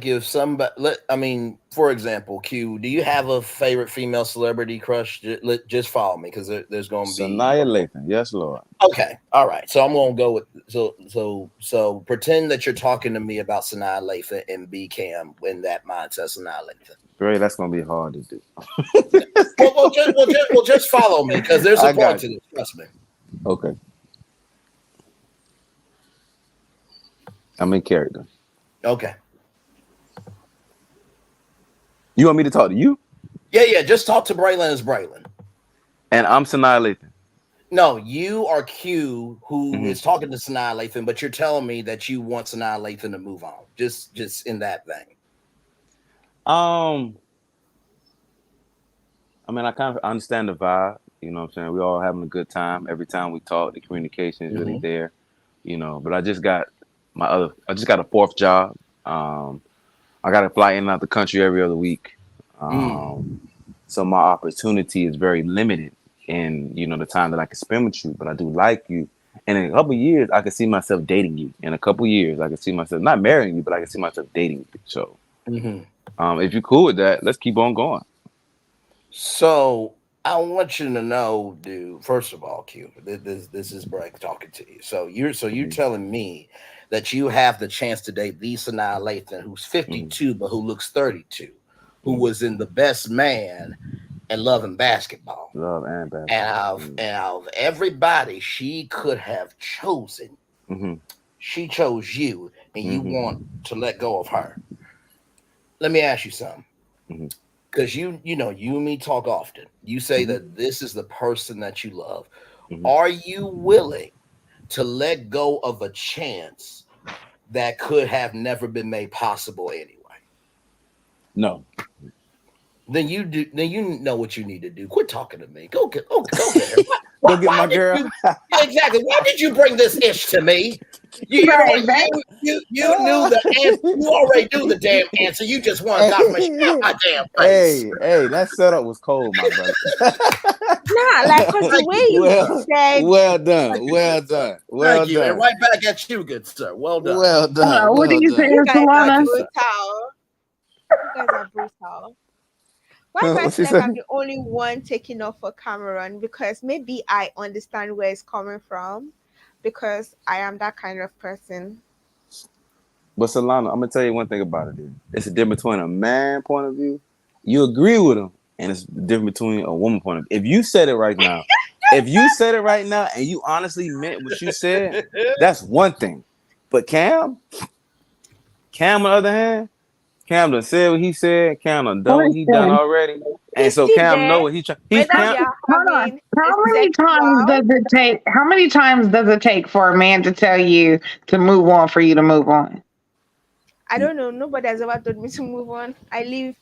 S2: if somebody. I mean, for example, Q. Do you have a favorite female celebrity crush? Just follow me because there's going to be.
S4: Sanaya Lathan, yes, Lord.
S2: Okay, all right. So I'm going to go with pretend that you're talking to me about Sanaa Lathan and B Cam in that mindset, Sanaa Lathan.
S4: Great, that's gonna be hard to do.
S2: Just follow me because there's a
S4: I
S2: point
S4: got
S2: to
S4: you.
S2: this. Trust me.
S4: Okay, I'm in character.
S2: Okay.
S4: You want me to talk to you?
S2: Yeah. Just talk to Braylon as Braylon.
S4: And I'm Sanaya Lathan.
S2: No, you are Q who
S4: Hmm.
S2: is talking to Sanaa Lathan, but you're telling me that you want Sanaa Lathan to move on. Just in that vein.
S4: Um, I mean, I kind of understand the vibe. You know what I'm saying? We all having a good time. Every time we talk, the communication is really
S2: Mm-hmm.
S4: there. But I just got a fourth job. I got to fly in and out the country every other week.
S2: Mm.
S4: Um, so my opportunity is very limited in, the time that I can spend with you, but I do like you. And in a couple of years, I can see myself dating you. In a couple of years, I can see myself not marrying you, but I can see myself dating you. So,
S2: Mm-hmm.
S4: if you're cool with that, let's keep on going.
S2: So I want you to know, dude. First of all, Q, this is Bragg talking to you. So you're
S4: Hmm.
S2: telling me that you have the chance to date the Sanaa Lathan, who's
S4: Hmm.
S2: 52 but who looks 32, who
S4: Hmm.
S2: was in The Best Man and Love and Basketball.
S4: Love and
S2: And
S4: basketball.
S2: of everybody she could have chosen,
S4: Hmm.
S2: she chose you, and you
S4: Hmm.
S2: want to let go of her. Let me ask you something.
S4: Hmm.
S2: because you and me talk often. You say
S4: Hmm.
S2: that this is the person that you love.
S4: Hmm.
S2: Are you willing to let go of a chance that could have never been made possible anyway?
S4: No.
S2: Then you do. Then you know what you need to do. Quit talking to me. Go get her.
S4: Go
S2: Why,
S4: get
S2: why
S4: my
S2: did
S4: girl.
S2: you? Yeah, exactly. Why did you bring this ish to me? You know
S3: Right.
S2: what? You knew the answer. You already knew the damn answer. You just wanted confirmation. Get out
S4: Hey,
S2: my damn face.
S4: hey, that setup was cold, my brother.
S1: Nah, like, cause the
S2: Thank
S1: way
S2: you, good
S1: you
S2: sir.
S4: Well,
S1: said,
S4: well
S2: Thank
S4: done,
S2: you, good
S4: well
S2: sir.
S4: done, well
S2: Thank you, and
S4: done,
S2: right back at you, good sir. Well done.
S4: well done,
S3: What are
S4: well
S3: you
S4: done.
S1: you
S3: saying,
S1: guys are
S2: Thank
S3: Solana?
S2: you, sir.
S1: brutal. You guys are brutal. Why do I
S4: What
S1: feel
S4: she
S1: like
S4: say?
S1: I'm the only one taking off for Cameron? Because maybe I understand where it's coming from, because I am that kind of person.
S4: But Solana, I'm gonna tell you one thing about it. Dude. It's a difference between a man point of view. You agree with him, and it's different between a woman point of view. If you said it right now, if you said it right now, and you honestly meant what you said, that's one thing. But Cam, on the other hand, Cam done said what he said. Cam done what he done
S3: Listen,
S4: already, and
S1: He's
S4: so
S1: still
S4: Cam know
S1: there,
S4: what he try. He's
S1: whether
S3: how,
S1: they
S4: Cam.
S1: are
S3: hold on.
S1: having a
S3: How many times
S1: sexual.
S3: does it take? How many times does it take for a man to tell you to move on for you to move on?
S1: I don't know. Nobody has ever told me to move on. I leave.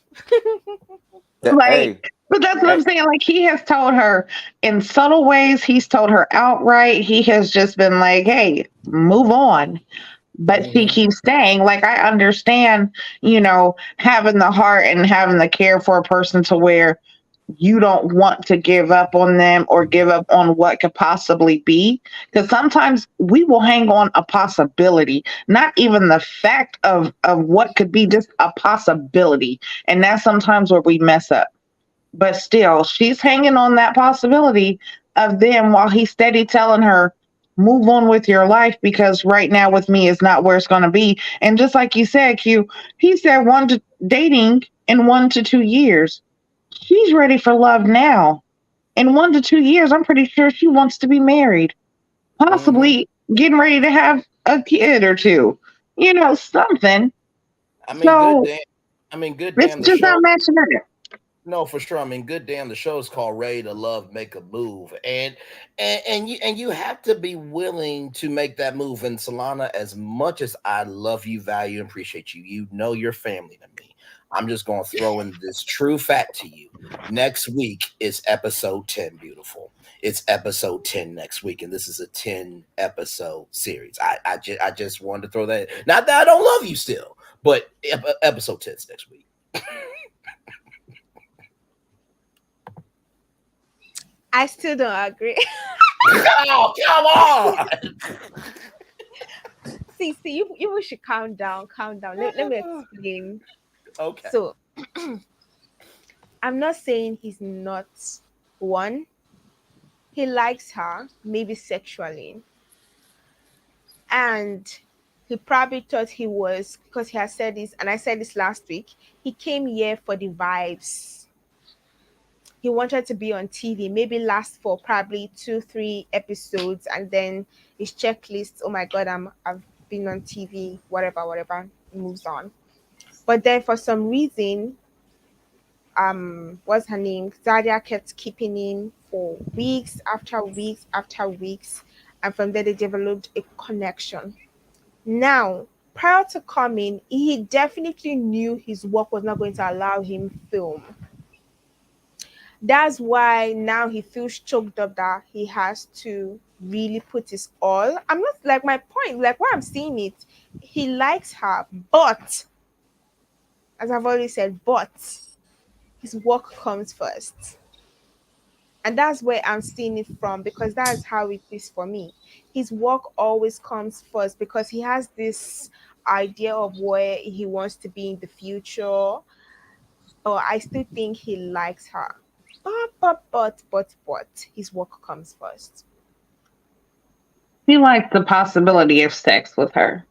S4: That,
S3: Like,
S4: hey,
S3: but that's what I'm
S4: hey.
S3: saying. Like, he has told her in subtle ways. He's told her outright. He has just been like, "Hey, move on." But she
S2: Hmm.
S3: keeps staying. Like, I understand, having the heart and having the care for a person to where you don't want to give up on them or give up on what could possibly be. Because sometimes we will hang on a possibility, not even the fact of what could be, just a possibility. And that's sometimes where we mess up. But still, she's hanging on that possibility of them while he's steady telling her, move on with your life because right now with me is not where it's going to be. And just like you said, Q, he said dating in 1 to 2 years. She's ready for love now. In 1 to 2 years, I'm pretty sure she wants to be married,
S2: Hmm.
S3: possibly getting ready to have a kid or two, something.
S2: I mean, good
S3: So
S2: damn. I mean, good
S3: it's
S2: damn. The
S3: just not
S2: show.
S3: matching up.
S2: No, for sure. I mean, good damn. The show is called "Ready to Love, Make a Move," and you have to be willing to make that move. And Solana, as much as I love you, value, and appreciate you, you know your family to me. I'm just going to throw in this true fact to you. Next week is episode 10. Beautiful. It's episode 10 next week, and this is a 10 episode series. I just wanted to throw that. Not that I don't love you still, but episode 10 is next week.
S1: I still don't agree.
S2: Oh, come on.
S1: See, you should calm down, calm down. Let me explain.
S2: Okay.
S1: So, I'm not saying he's not one. He likes her, maybe sexually, and he probably thought he was, because he has said this, and I said this last week. He came here for the vibes. He wanted to be on TV, maybe last for probably 2, 3 episodes, and then his checklist. Oh my God, I've been on TV, whatever, whatever. Moves on. But then for some reason, what's her name? Zadia kept keeping in for weeks after weeks after weeks, and from there they developed a connection. Now, prior to coming, he definitely knew his work was not going to allow him film. That's why now he feels choked up that he has to really put his all. I'm not like, my point, like why I'm seeing it. He likes her, but as I've already said, but his work comes first. And that's where I'm seeing it from, because that's how it is for me. His work always comes first because he has this idea of where he wants to be in the future. But I still think he likes her. But his work comes first.
S3: He likes the possibility of sex with her.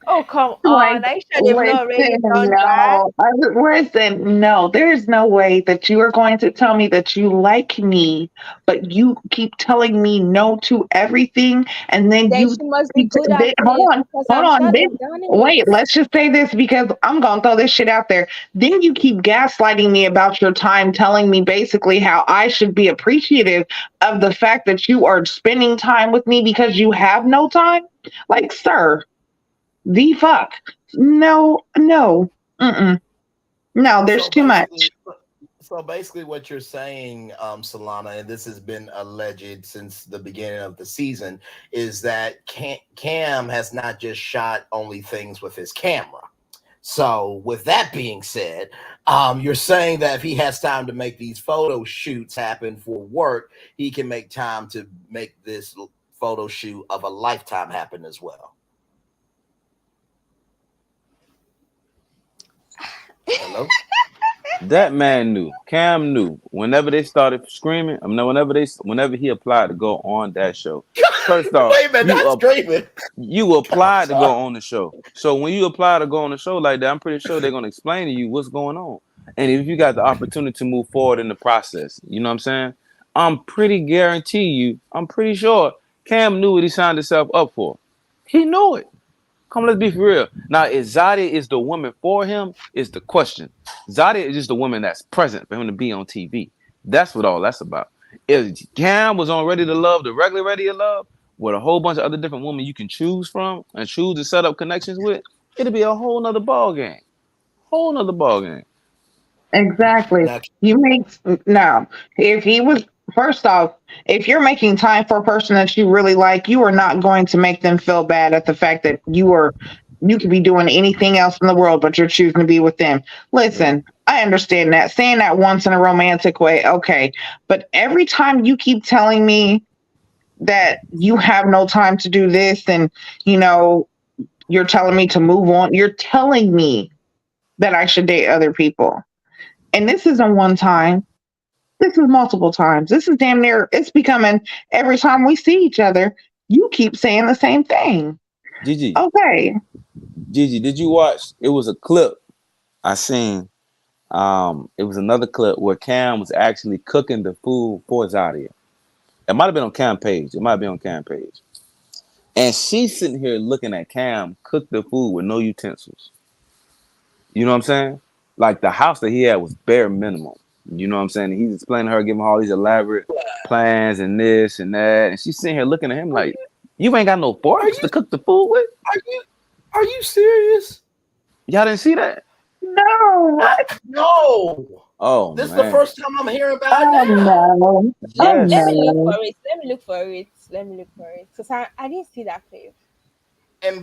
S1: Oh, come
S3: Like,
S1: on. Are you sure they've not
S3: listen,
S1: already done that?
S3: no. Listen, no. There's no way that you are going to tell me that you like me, but you keep telling me no to everything, and then
S1: Then
S3: you
S1: she must be
S3: keep
S1: good at
S3: hold
S1: it
S3: on,
S1: because
S3: hold
S1: I'm
S3: on.
S1: sure
S3: Then
S1: they've done it.
S3: wait. Let's just say this because I'm gonna throw this shit out there. Then you keep gaslighting me about your time, telling me basically how I should be appreciative of the fact that you are spending time with me because you have no time. Like, sir, the fuck. No, no. Mm-mm. No, there's
S2: So
S3: too much.
S2: basically, so basically, what you're saying, Solana, and this has been alleged since the beginning of the season, is that Cam has not just shot only things with his camera. So, with that being said, you're saying that if he has time to make these photo shoots happen for work, he can make time to make this photo shoot of a lifetime happen as well. Hello?
S4: That man knew. Cam knew. Whenever they started screaming, I mean, whenever he applied to go on that show. First off,
S2: Wait a minute, that's screaming.
S4: you
S2: I'm
S4: applied to go
S2: sorry.
S4: on the show. So when you apply to go on the show like that, I'm pretty sure they're gonna explain to you what's going on. And if you got the opportunity to move forward in the process, you know what I'm saying? I'm pretty sure Cam knew what he signed himself up for. He knew it. Come, let's be for real. Now, if Zadia is the woman for him, is the question. Zadia is just the woman that's present for him to be on TV. That's what all that's about. If Cam was on Ready to Love, the regular Ready to Love, with a whole bunch of other different women you can choose from and choose to set up connections with, it'll be a whole nother ball game. Whole nother ball game.
S3: Exactly.
S2: Now,
S3: You make no. If he was first off, if you're making time for a person that you really like, you are not going to make them feel bad at the fact that you could be doing anything else in the world, but you're choosing to be with them.
S4: Yeah.
S3: Listen, I understand that. Saying that once in a romantic way, okay. But every time you keep telling me that you have no time to do this and you know, you're telling me to move on, you're telling me that I should date other people. And this isn't one time. This is multiple times. This is damn near, it's becoming every time we see each other, you keep saying the same thing.
S4: Gigi,
S3: Okay.
S4: Gigi, did you watch? It was a clip I seen. It was another clip where Cam was actually cooking the food for Zadia. It might have been on Cam page. It might be on Cam page. And she's sitting here looking at Cam cook the food with no utensils. You know what I'm saying? Like the house that he had was bare minimum. You know what I'm saying? And he's explaining to her, giving her all these elaborate plans and this and that. And she's sitting here looking at him
S2: are
S4: like,
S2: you
S4: you ain't got no
S2: are
S4: forks
S2: you
S4: to cook the food with?
S2: are you are you serious?
S4: Y'all didn't see that?
S3: No, what?
S2: No.
S4: Oh
S2: This is the
S4: man.
S2: first time I'm hearing about it
S3: Oh
S2: now.
S3: no. Oh
S1: Let
S4: Yes.
S1: me look
S3: no.
S1: for it. Let me look for it. Let me look for it. Because I didn't see that clip.
S2: And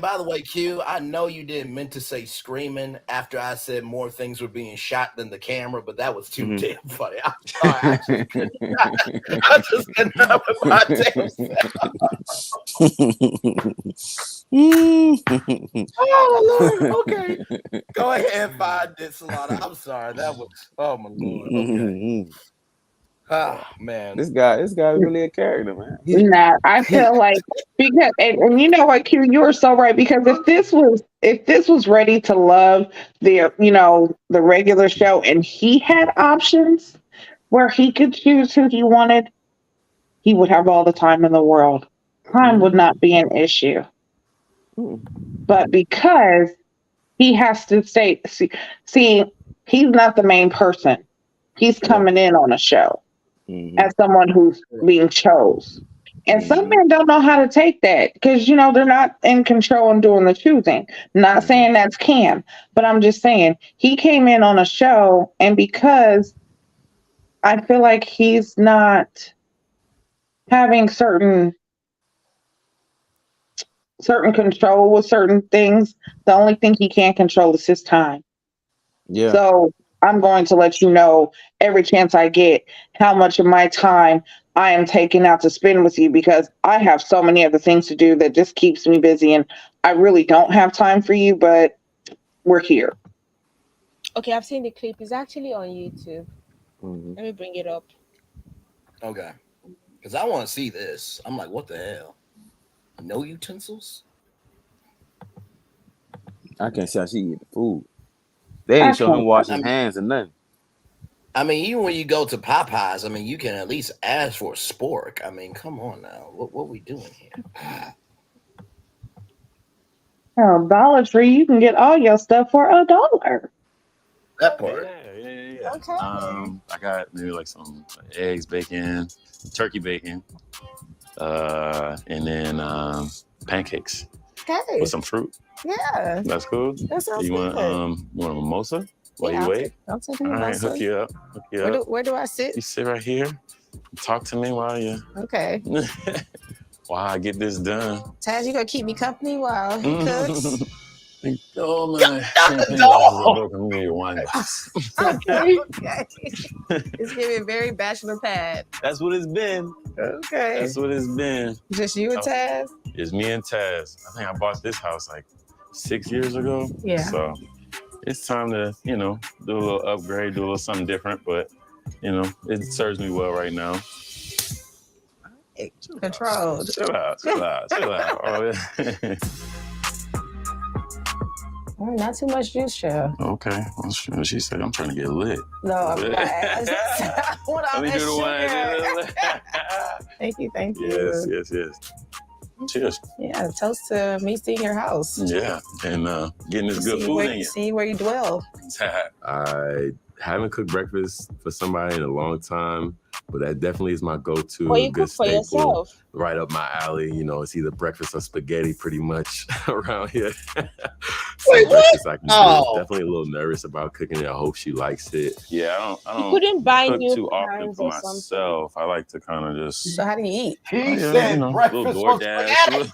S2: by the way, Q, I know you didn't mean to say screaming after I said more things were being shot than the camera, but that was too
S4: Mhm.
S2: damn funny. I'm sorry, I just could not. I just could not with my damn self. Oh Lord, okay. Go ahead and find this, Solana. I'm sorry. That was oh my Lord. Okay. Ah man.
S4: This guy is really a character, man.
S3: Nah, I
S4: He
S3: feel like because and you know what, Q, you were so right because if this was ready to love the the regular show and he had options where he could choose who he wanted, he would have all the time in the world. Time would
S4: Mhm.
S3: not be an issue.
S4: Mhm.
S3: But because he has to see, he's not the main person. He's
S4: Yeah.
S3: coming in on a show
S4: Mhm.
S3: as someone who's being chose. And some
S4: Mhm.
S3: men don't know how to take that because they're not in control and doing the choosing. Not
S4: Mhm.
S3: saying that's Cam, but I'm just saying he came in on a show, and because I feel like he's not having certain control with certain things, the only thing he can't control is his time.
S4: Yeah.
S3: So I'm going to let you know every chance I get how much of my time I am taking out to spend with you because I have so many other things to do that just keeps me busy and I really don't have time for you, but we're here.
S1: Okay, I've seen the clip. It's actually on YouTube.
S4: Mhm.
S1: Let me bring it up.
S2: Okay. Because I want to see this. I'm like, what the hell? No utensils?
S4: I can't see how she eat the food. They
S3: I
S4: ain't show him
S3: can't.
S4: wash
S2: I
S4: his
S2: mean,
S4: hands or nothing.
S2: even when you go to Popeyes, you can at least ask for a spork. Come on now. What we doing here?
S3: Dollar Tree, you can get all your stuff for $1.
S2: That part.
S5: Yeah.
S1: Okay.
S5: I got maybe like some eggs, bacon, turkey bacon, and then pancakes with
S1: Okay.
S5: some fruit.
S1: Yeah.
S5: That's cool.
S1: That sounds good.
S5: You want a mimosa while
S1: Yeah,
S5: you wait?
S1: I'll take a
S5: All right,
S1: mimosa.
S5: hook you up.
S1: Where do I sit?
S5: You sit right here. Talk to me while you
S1: Okay.
S5: while I get this done.
S1: Taz, you gonna keep me company while he cooks?
S5: Oh my champagne glasses are
S2: No.
S5: broken. Let me get your wine glass.
S2: Okay.
S1: Okay. It's giving very bachelor pad.
S5: That's what it's been.
S1: Okay.
S5: That's what it's been.
S1: Just you and Taz?
S5: It's me and Taz. I think I bought this house like 6 years ago.
S1: Yeah.
S5: So it's time to, do a little upgrade, do a little something different. But, it serves me well right now.
S1: Controlled.
S5: Chill out. Oh, yeah.
S1: Not too much juice, chill.
S5: Okay. Well, she said I'm trying to get lit.
S1: No, I'm not.
S5: Let me do the one.
S1: Thank you.
S5: Yes. Cheers.
S1: Yeah, toast to me seeing your house.
S5: Yeah, and getting this good food in you.
S1: See where you dwell.
S6: I haven't cooked breakfast for somebody in a long time, but that definitely is my go-to.
S1: Well, you
S6: good
S1: cook for
S6: staple,
S1: yourself.
S6: right up my alley. It's either breakfast or spaghetti pretty much around here.
S2: Wait, what?
S6: Breakfast I can do.
S2: Oh.
S6: Definitely a little nervous about cooking it. I hope she likes it.
S5: Yeah, I
S1: You
S5: don't
S1: couldn't buy
S5: cook
S1: new
S5: too often
S1: pans
S5: for
S1: or something.
S5: myself. I like to kind of just
S1: So how do you eat?
S2: He said
S5: little
S2: breakfast was
S5: DoorDash,
S2: spaghetti.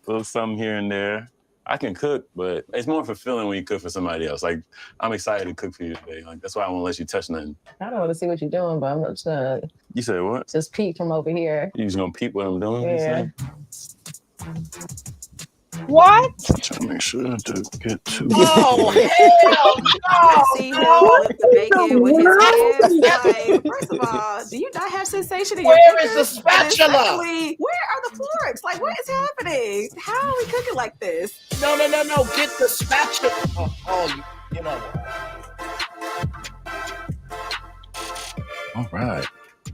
S5: little something here and there. I can cook, but it's more fulfilling when you cook for somebody else. Like, I'm excited to cook for you today. Like, that's why I won't let you touch nothing.
S1: I don't want to see what you're doing, but I'm not just gonna
S5: You said what?
S1: just peek from over here.
S5: You just gonna peep what I'm doing?
S1: Yeah.
S3: What?
S5: I'm trying to make sure to get to.
S2: Oh hell no!
S1: See him
S2: No.
S1: with the bacon with his hands.
S2: That's-
S1: Like, first of all, do you not have sensation in your
S2: Where
S1: fingers?
S2: is the spatula?
S1: And secondly, where are the forks? Like, what is happening? How are we cooking like this?
S2: No! Get the spatula. Oh, you know what?
S5: All right.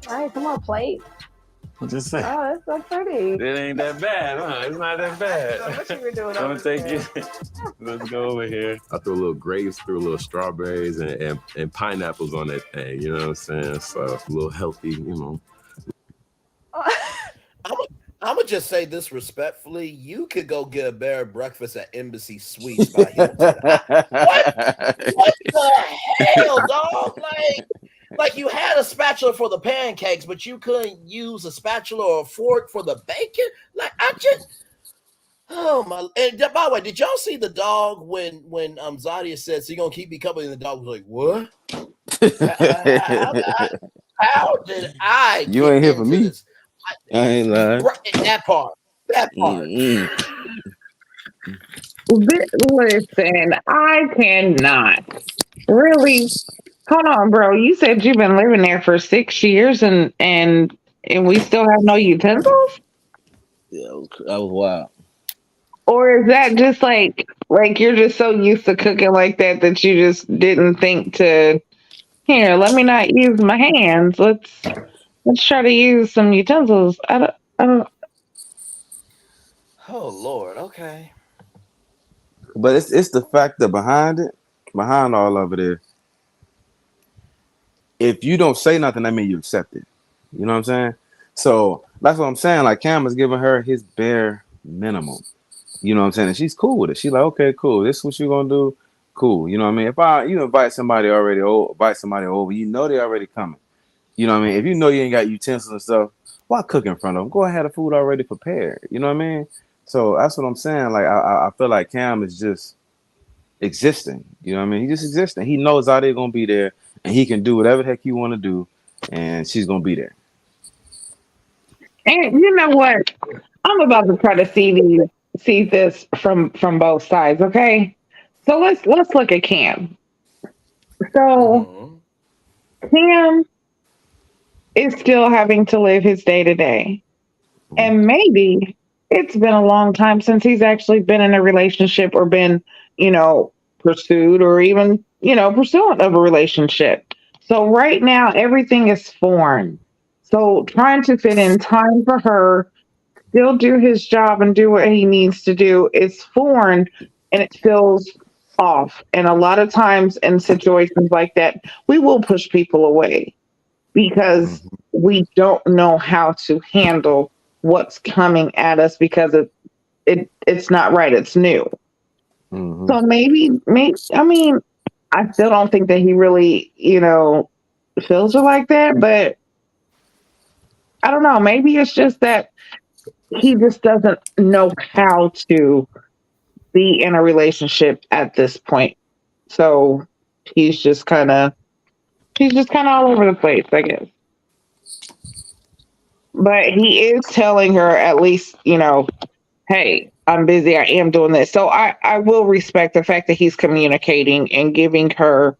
S1: All right, come on, plate.
S5: What'd you say?
S1: Oh, that's so pretty.
S5: It ain't that bad, huh? It's not that bad.
S1: What you were doing
S5: I'm
S1: over
S5: gonna take
S1: there?
S5: you. Let's go over here.
S6: I threw a little grapes, threw a little strawberries and pineapples on that thing. You know what I'm saying? So it's a little healthy,
S2: I'm gonna just say this respectfully. You could go get a better breakfast at Embassy Suites by Hilton. What the hell, dog? Like you had a spatula for the pancakes, but you couldn't use a spatula or a fork for the bacon. Like oh my! And by the way, did y'all see the dog when Zadia said, "So you gonna keep me company?" And the dog was like, "What? How did I?
S4: You
S2: get
S4: ain't here for
S2: into
S4: me.
S2: this?"
S4: I ain't lying.
S2: That part.
S3: Listen, I cannot. Really? Hold on, bro. You said you've been living there for 6 years and we still have no utensils?
S4: Yeah, that was wild.
S3: Or is that just like you're just so used to cooking like that you just didn't think to here, let me not use my hands. Let's try to use some utensils. I don't
S2: Oh Lord. Okay.
S4: But it's the factor behind it, behind all of it is if you don't say nothing, that means you accept it. You know what I'm saying? So that's what I'm saying. Like Cam is giving her his bare minimum. You know what I'm saying? And she's cool with it. She's like, okay, cool. This is what you're gonna do. Cool. You know what I mean? If invite somebody over, you know they already coming. You know what I mean? If you know you ain't got utensils and stuff, why cook in front of them? Go ahead, the food already prepared. You know what I mean? So that's what I'm saying. Like I feel like Cam is just existing. You know what I mean? He's just existing. He knows Zadia's gonna be there, and he can do whatever the heck he want to do, and she's gonna be there.
S3: And you know what? I'm about to try to see this from both sides, okay? So let's look at Cam. So Cam is still having to live his day to day. And maybe it's been a long time since he's actually been in a relationship or been, you know, pursued or even, pursuant of a relationship. So right now, everything is foreign. So trying to fit in time for her, still do his job and do what he needs to do is foreign and it feels off. And a lot of times in situations like that, we will push people away because
S4: Mm-hmm.
S3: we don't know how to handle what's coming at us because it's not right. It's new.
S4: Mm-hmm.
S3: So maybe I mean, I still don't think that he really, feels her like that, but I don't know. Maybe it's just that he just doesn't know how to be in a relationship at this point. So he's just kind of he's just kind of all over the place, I guess. But he is telling her at least, hey, I'm busy. I am doing this. So I will respect the fact that he's communicating and giving her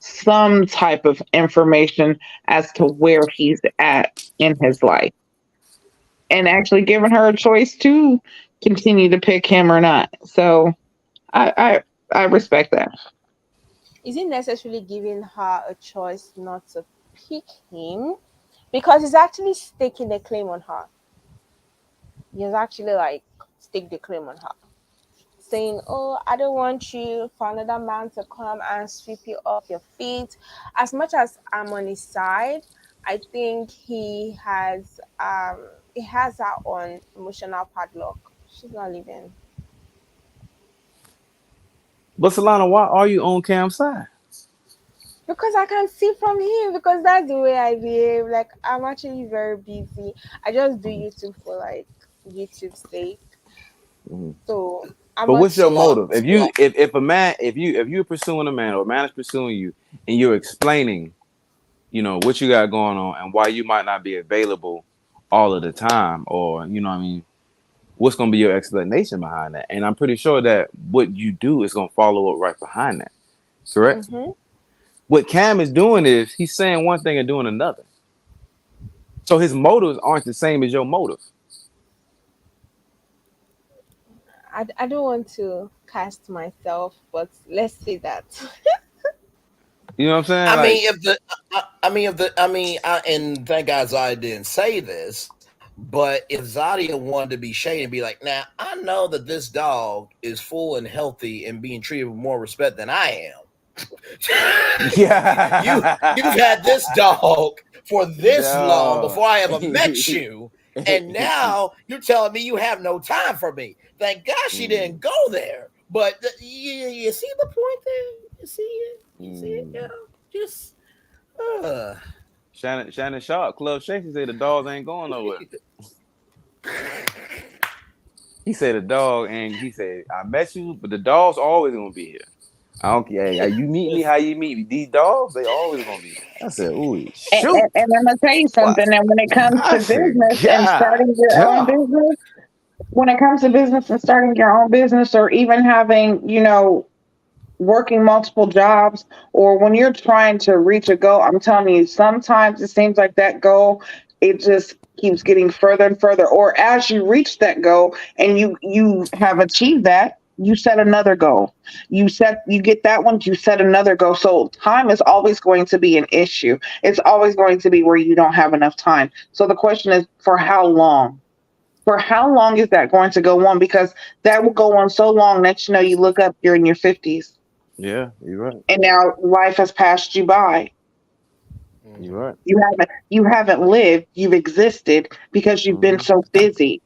S3: some type of information as to where he's at in his life and actually giving her a choice to continue to pick him or not. So I respect that.
S1: Is it necessarily giving her a choice not to pick him? Because he's actually staking the claim on her. He's actually like stake the claim on her, saying, "Oh, I don't want you for another man to come and sweep you off your feet." As much as I'm on his side, I think he has her on emotional padlock. She's not leaving.
S4: But Solana, why are you on Cam's side?
S1: Because I can see from him, because that's the way I behave. Like, I'm actually very busy. I just do YouTube for like YouTube's sake.
S4: Mhm.
S1: So I'm
S4: But
S1: not
S4: what's your
S1: too.
S4: motive? If a man if you're pursuing a man or a man is pursuing you and you're explaining, what you got going on and why you might not be available all of the time, or what I mean, what's gonna be your explanation behind that? And I'm pretty sure that what you do is gonna follow up right behind that. Correct?
S1: Mm-hmm.
S4: What Cam is doing is he's saying one thing and doing another. So his motives aren't the same as your motive.
S1: I don't want to cast myself, but let's say that.
S4: You know what I'm saying?
S2: I
S4: Like,
S2: mean, if the, I mean, if the, I mean, and thank God Zadia didn't say this, but if Zadia wanted to be shady and be like, "Now I know that this dog is full and healthy and being treated with more respect than I am," you've
S4: yeah,
S2: had this dog for this long
S4: no.
S2: before I ever met you, and now you're telling me you have no time for me. Thank God she didn't
S4: Mm,
S2: go there. But you see the point there? You see it? You see it?
S4: mm.
S2: Just uh,
S4: Shannon Sharp, Club Shakespeare said the dogs ain't going nowhere. He said the dog, and he said, I met you, but the dog's always gonna be here. I don't care. Hey, you meet me how you meet me. These dogs, they always gonna be here. I said, ooh,
S3: And,
S4: shoot.
S3: and, and I'm gonna tell you
S4: What?
S3: something. And when it comes
S4: I
S3: to
S4: said,
S3: business and
S4: God
S3: starting your own
S4: damn.
S3: business, when it comes to business and starting your own business, or even having, working multiple jobs, or when you're trying to reach a goal, I'm telling you, sometimes it seems like that goal, it just keeps getting further and further. Or as you reach that goal and you have achieved that, you set another goal. You get that one, you set another goal. So time is always going to be an issue. It's always going to be where you don't have enough time. So the question is, for how long? For how long is that going to go on? Because that will go on so long that you look up, you're in your 50s
S4: Yeah, you're right.
S3: and now life has passed you by.
S4: You're
S2: mhm.
S4: right.
S3: You haven't lived, you've existed because you've been
S4: Mm-hmm.
S3: so busy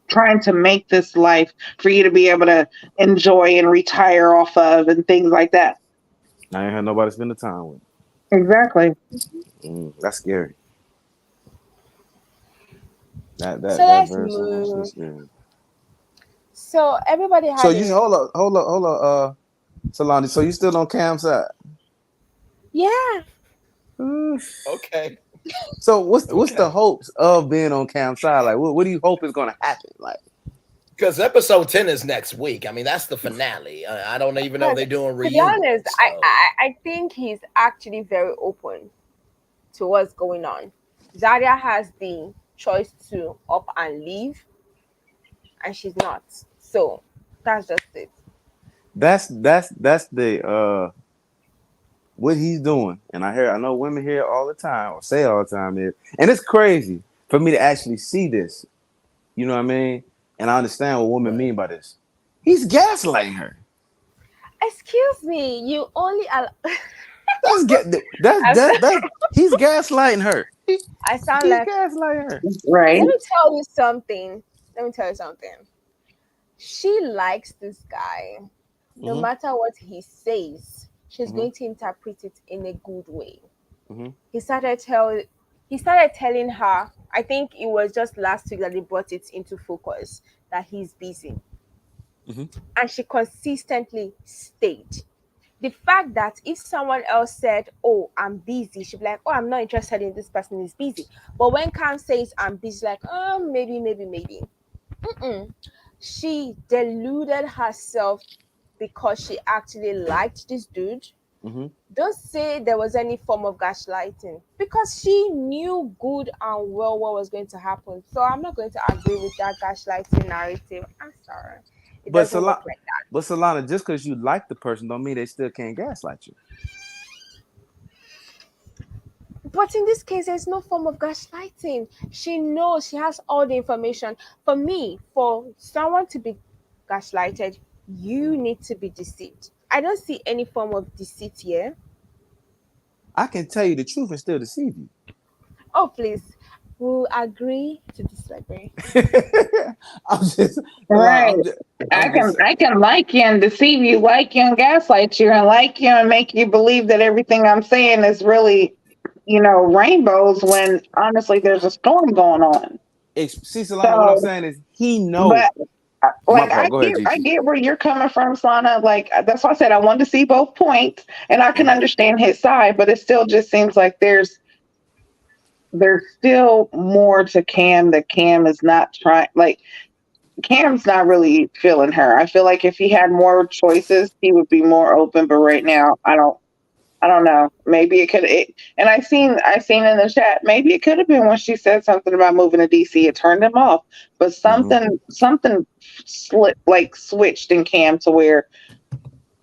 S3: trying to make this life for you to be able to enjoy and retire off of and things like that.
S4: I ain't had nobody spend the time with.
S3: Exactly.
S4: That's scary. That
S1: So
S4: that that
S1: let's
S4: verse is
S1: move.
S4: scary.
S1: So everybody
S4: So
S1: had
S4: you
S1: a
S4: hold up, Solani. So you still on Cam's side?
S1: yeah.
S4: Mm.
S2: Okay,
S4: So what's the
S2: okay.
S4: hopes of being on Cam's side? Like, what do you hope is gonna happen? Like,
S2: Because episode 10 is next week. I mean, that's the finale. I don't even know if
S1: Because
S2: they're doing
S1: to be honest,
S2: reunions.
S1: I,
S2: So
S1: I I think he's actually very open to what's going on. Zaria has the choice to up and leave, and she's not. So that's just it.
S4: That's the what he's doing. And I know women hear it all the time or say all the time is, and it's crazy for me to actually see this. You know what I mean? And I understand what women
S2: Right.
S4: mean by this. He's gaslighting her.
S1: Excuse me, you only
S4: That's get
S1: I'm sorry.
S4: that's he's gaslighting her.
S1: I sound
S4: He's
S1: like,
S4: gaslighting her.
S3: Right.
S1: let me tell you something. Let me tell you something. She likes this guy. No
S4: Mm-hmm.
S1: matter what he says, she's
S4: Mm-hmm.
S1: going to interpret it in a good way.
S4: Mm-hmm.
S1: He started tell he started telling her, I think it was just last week that they brought it into focus that he's busy.
S4: Mm-hmm.
S1: And she consistently stayed. The fact that if someone else said, "Oh, I'm busy," she'd be like, "Oh, I'm not interested in this person is busy." But when Cam says I'm busy, like, "Oh, maybe." Mm-mm. She deluded herself because she actually liked this dude.
S4: Mm-hmm.
S1: Don't say there was any form of gaslighting because she knew good and well what was going to happen. So I'm not going to agree with that gaslighting narrative. I'm sorry. It
S4: But
S1: doesn't work
S4: Solana,
S1: like that.
S4: but Solana, just because you like the person, don't mean they still can't gaslight you.
S1: But in this case, there's no form of gaslighting. She knows she has all the information. For me, for someone to be gaslighted, you need to be deceived. I don't see any form of deceit here.
S4: I can tell you the truth and still deceive you.
S1: Oh, please. We'll agree to disagree.
S4: I'm just Solana,
S3: Right.
S4: I'm just
S3: I can like you and deceive you, like you and gaslight you, and like you and make you believe that everything I'm saying is really, rainbows when honestly there's a storm going on.
S4: see Solana, what I'm
S3: So,
S4: saying is he know
S3: but
S4: my
S3: like
S4: part. Go ahead,
S3: I
S4: Gigi.
S3: get where you're coming from, Sana. Like that's why I said I wanted to see both points, and I can
S4: Mhm.
S3: understand his side, but it still just seems like there's still more to Cam that Cam is not trying. Like Cam's not really feeling her. I feel like if he had more choices, he would be more open. But right now, I don't know. Maybe it could. And I seen in the chat. Maybe it could have been when she said something about moving to DC. It turned him off. But
S4: Mhm.
S3: something slipped, like switched in Cam to where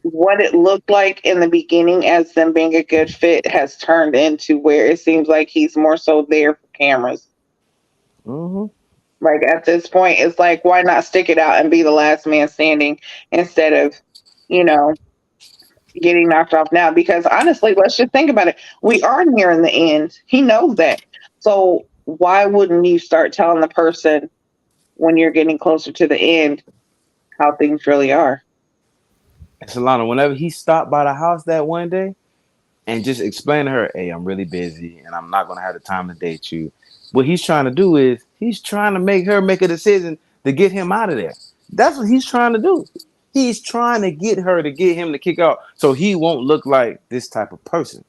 S3: what it looked like in the beginning as them being a good fit has turned into where it seems like he's more so there for cameras.
S4: Mhm.
S3: Like at this point, it's like why not stick it out and be the last man standing instead of, you know, getting knocked off now? Because honestly, let's just think about it. We are nearing the end. He knows that. So why wouldn't you start telling the person when you're getting closer to the end how things really are?
S4: And Solana, whenever he stopped by the house that one day and just explained to her, "Hey, I'm really busy and I'm not gonna have the time to date you." What he's trying to do is he's trying to make her make a decision to get him out of there. That's what he's trying to do. He's trying to get her to get him to kick out so he won't look like this type of person.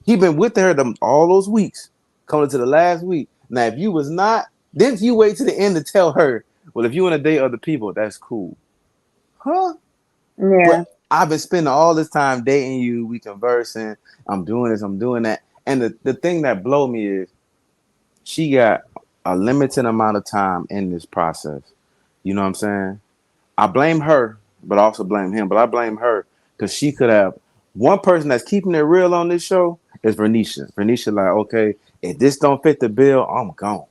S4: He been with her all those weeks, coming to the last week. Now, if you was not, then you wait to the end to tell her, well, if you want to date other people, that's cool. Huh? But
S3: Yeah.
S4: I've been spending all this time dating you. We conversing. I'm doing this. I'm doing that. And the thing that blow me is she got a limited amount of time in this process. You know what I'm saying? I blame her, but I also blame him. But I blame her because she could have one person that's keeping it real on this show is Venisha. Venisha, like, okay, if this don't fit the bill, I'm gone.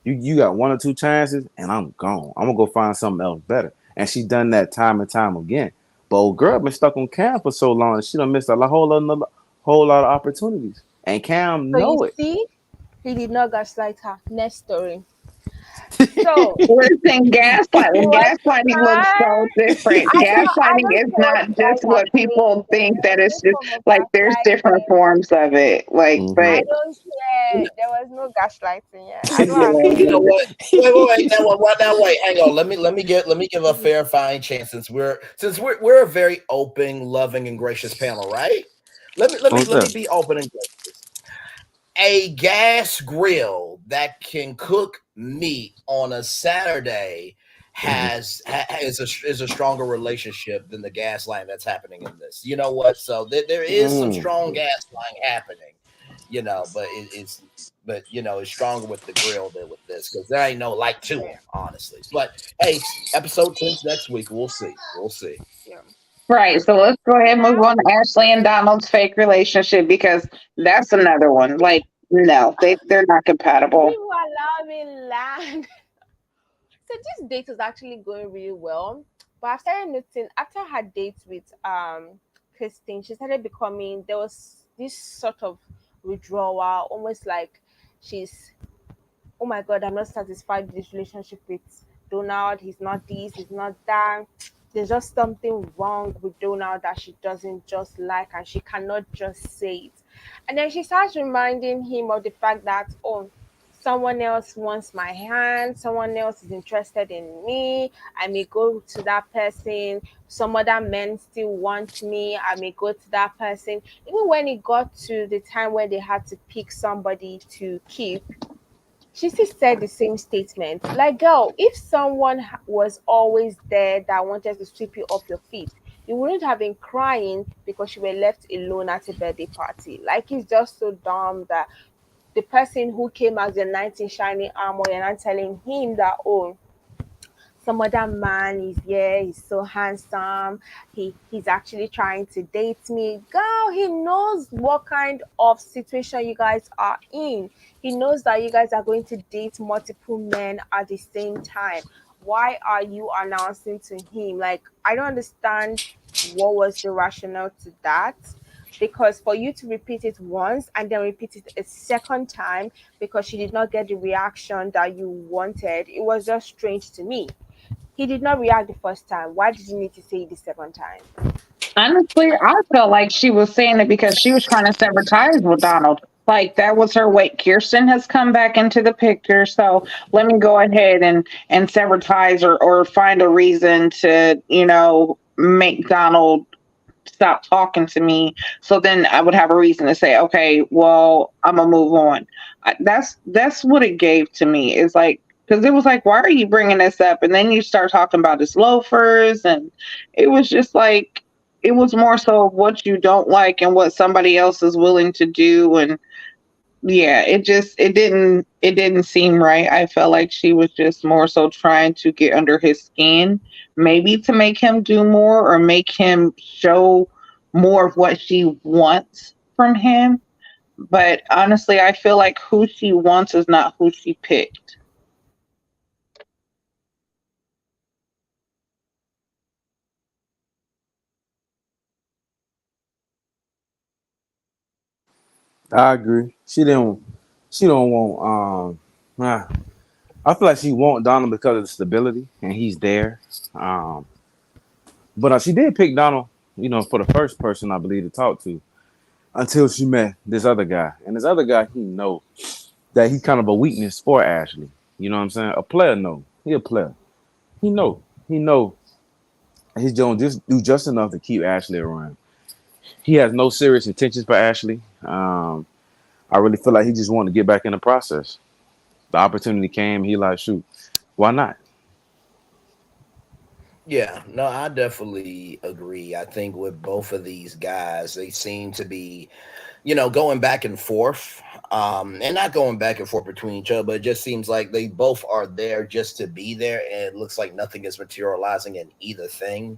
S4: You got one or two chances, and I'm gone. I'm gonna go find something else better. And she done that time and time again. But old girl been stuck on Cam for so long, she done missed whole lot of opportunities. And Cam
S1: So you
S4: know it.
S1: see, he did not gaslight her. Next story. So
S3: Listen,
S1: it
S3: gaslighting.
S1: was
S3: Gaslighting looks
S1: her.
S3: so different.
S1: I
S3: Gaslighting
S1: don't
S3: is
S1: think it was
S3: not
S1: you
S3: just
S1: guys
S3: what
S1: agreeing
S3: people
S1: here.
S3: think
S1: There
S3: that
S1: was
S3: it's
S1: no
S3: just
S1: form of
S3: like there's different
S1: gaslighting.
S3: forms of it. Like,
S4: Mhm.
S1: I
S3: but
S1: don't care. There was no gaslighting yet. I don't
S2: You
S1: agree.
S3: yeah,
S2: know what? Wait. Now, wait. Hang on. Let me give a fair fine chance since we're a very open, loving, and gracious panel, right? Let me let me
S4: What's
S2: let me
S4: that?
S2: be open and gracious. A gas grill that can cook meat on a Saturday is a stronger relationship than the gaslighting that's happening in this. You know what? So there is some
S4: Mm.
S2: strong gaslighting happening. but it's stronger with the grill than with this because there ain't no light to
S1: Yeah.
S2: them, honestly. But hey, episode 10's next week. We'll see. We'll see.
S1: Yeah.
S3: Right. So let's go ahead and move on to Ashley and Donald's fake relationship because that's another one. Like, no, they're not compatible.
S1: People allow me land. So this date was actually going really well, but I started noticing after her date with Christine, she started becoming there was this sort of withdrawal, almost like she's, oh my god, I'm not satisfied with this relationship with Donald. He's not this, he's not that. There's just something wrong with Donald that she doesn't just like and she cannot just say it. And then she starts reminding him of the fact that, oh, someone else wants my hand, someone else is interested in me. I may go to that person. Some other men still want me. I may go to that person. Even when it got to the time where they had to pick somebody to keep, she still said the same statement. Like, girl, if someone was always there that wanted to sweep you off your feet, you wouldn't have been crying because you were left alone at a birthday party. Like, it's just so dumb that the person who came as your knight in shining armor, you're not telling him that, oh, some other man is here, he's so handsome, he's actually trying to date me. Girl, he knows what kind of situation you guys are in. He knows that you guys are going to date multiple men at the same time. Why are you announcing to him? Like, I don't understand what was the rationale to that, because for you to repeat it once and then repeat it a second time because she did not get the reaction that you wanted, it was just strange to me. He did not react the first time. Why did you need to say it the second time?
S3: Honestly, I felt like she was saying it because she was trying to sever ties with Donald. Like that was her way. Kirsten has come back into the picture, so let me go ahead and sever ties or find a reason to make Donald stop talking to me. So then I would have a reason to say, okay, well, I'm gonna move on. That's what it gave to me. Is like because it was like, why are you bringing this up? And then you start talking about his loafers, and it was just like it was more so of what you don't like and what somebody else is willing to do. And yeah, it didn't seem right. I felt like she was just more so trying to get under his skin, maybe to make him do more or make him show more of what she wants from him. But honestly, I feel like who she wants is not who she picked.
S4: I agree. She didn't. She don't want. I feel like she want Donald because of the stability, and he's there. Um, but she did pick Donald, for the first person I believe to talk to until she met this other guy, and this other guy he know that he's kind of a weakness for Ashley. You know what I'm saying? A player know he a player. He know he's doing just do just enough to keep Ashley around. He has no serious intentions for Ashley. I really feel like he just wanted to get back in the process. The opportunity came. He like, shoot, why not?
S2: Yeah, no, I definitely agree. I think with both of these guys, they seem to be, going back and forth, and not going back and forth between each other, but it just seems like they both are there just to be there, and it looks like nothing is materializing in either thing.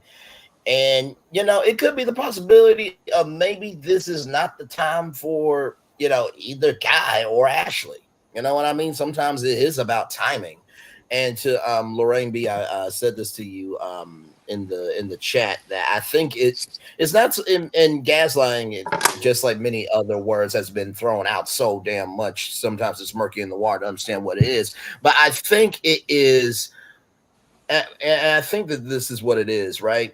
S2: And it could be the possibility of maybe this is not the time for either Guy or Ashley. You know what I mean? Sometimes it is about timing. And to Lorraine B, I said this to you in the chat that I think it's not in gaslighting. It just like many other words has been thrown out so damn much. Sometimes it's murky in the water to understand what it is. But I think it is, and I think that this is what it is, right?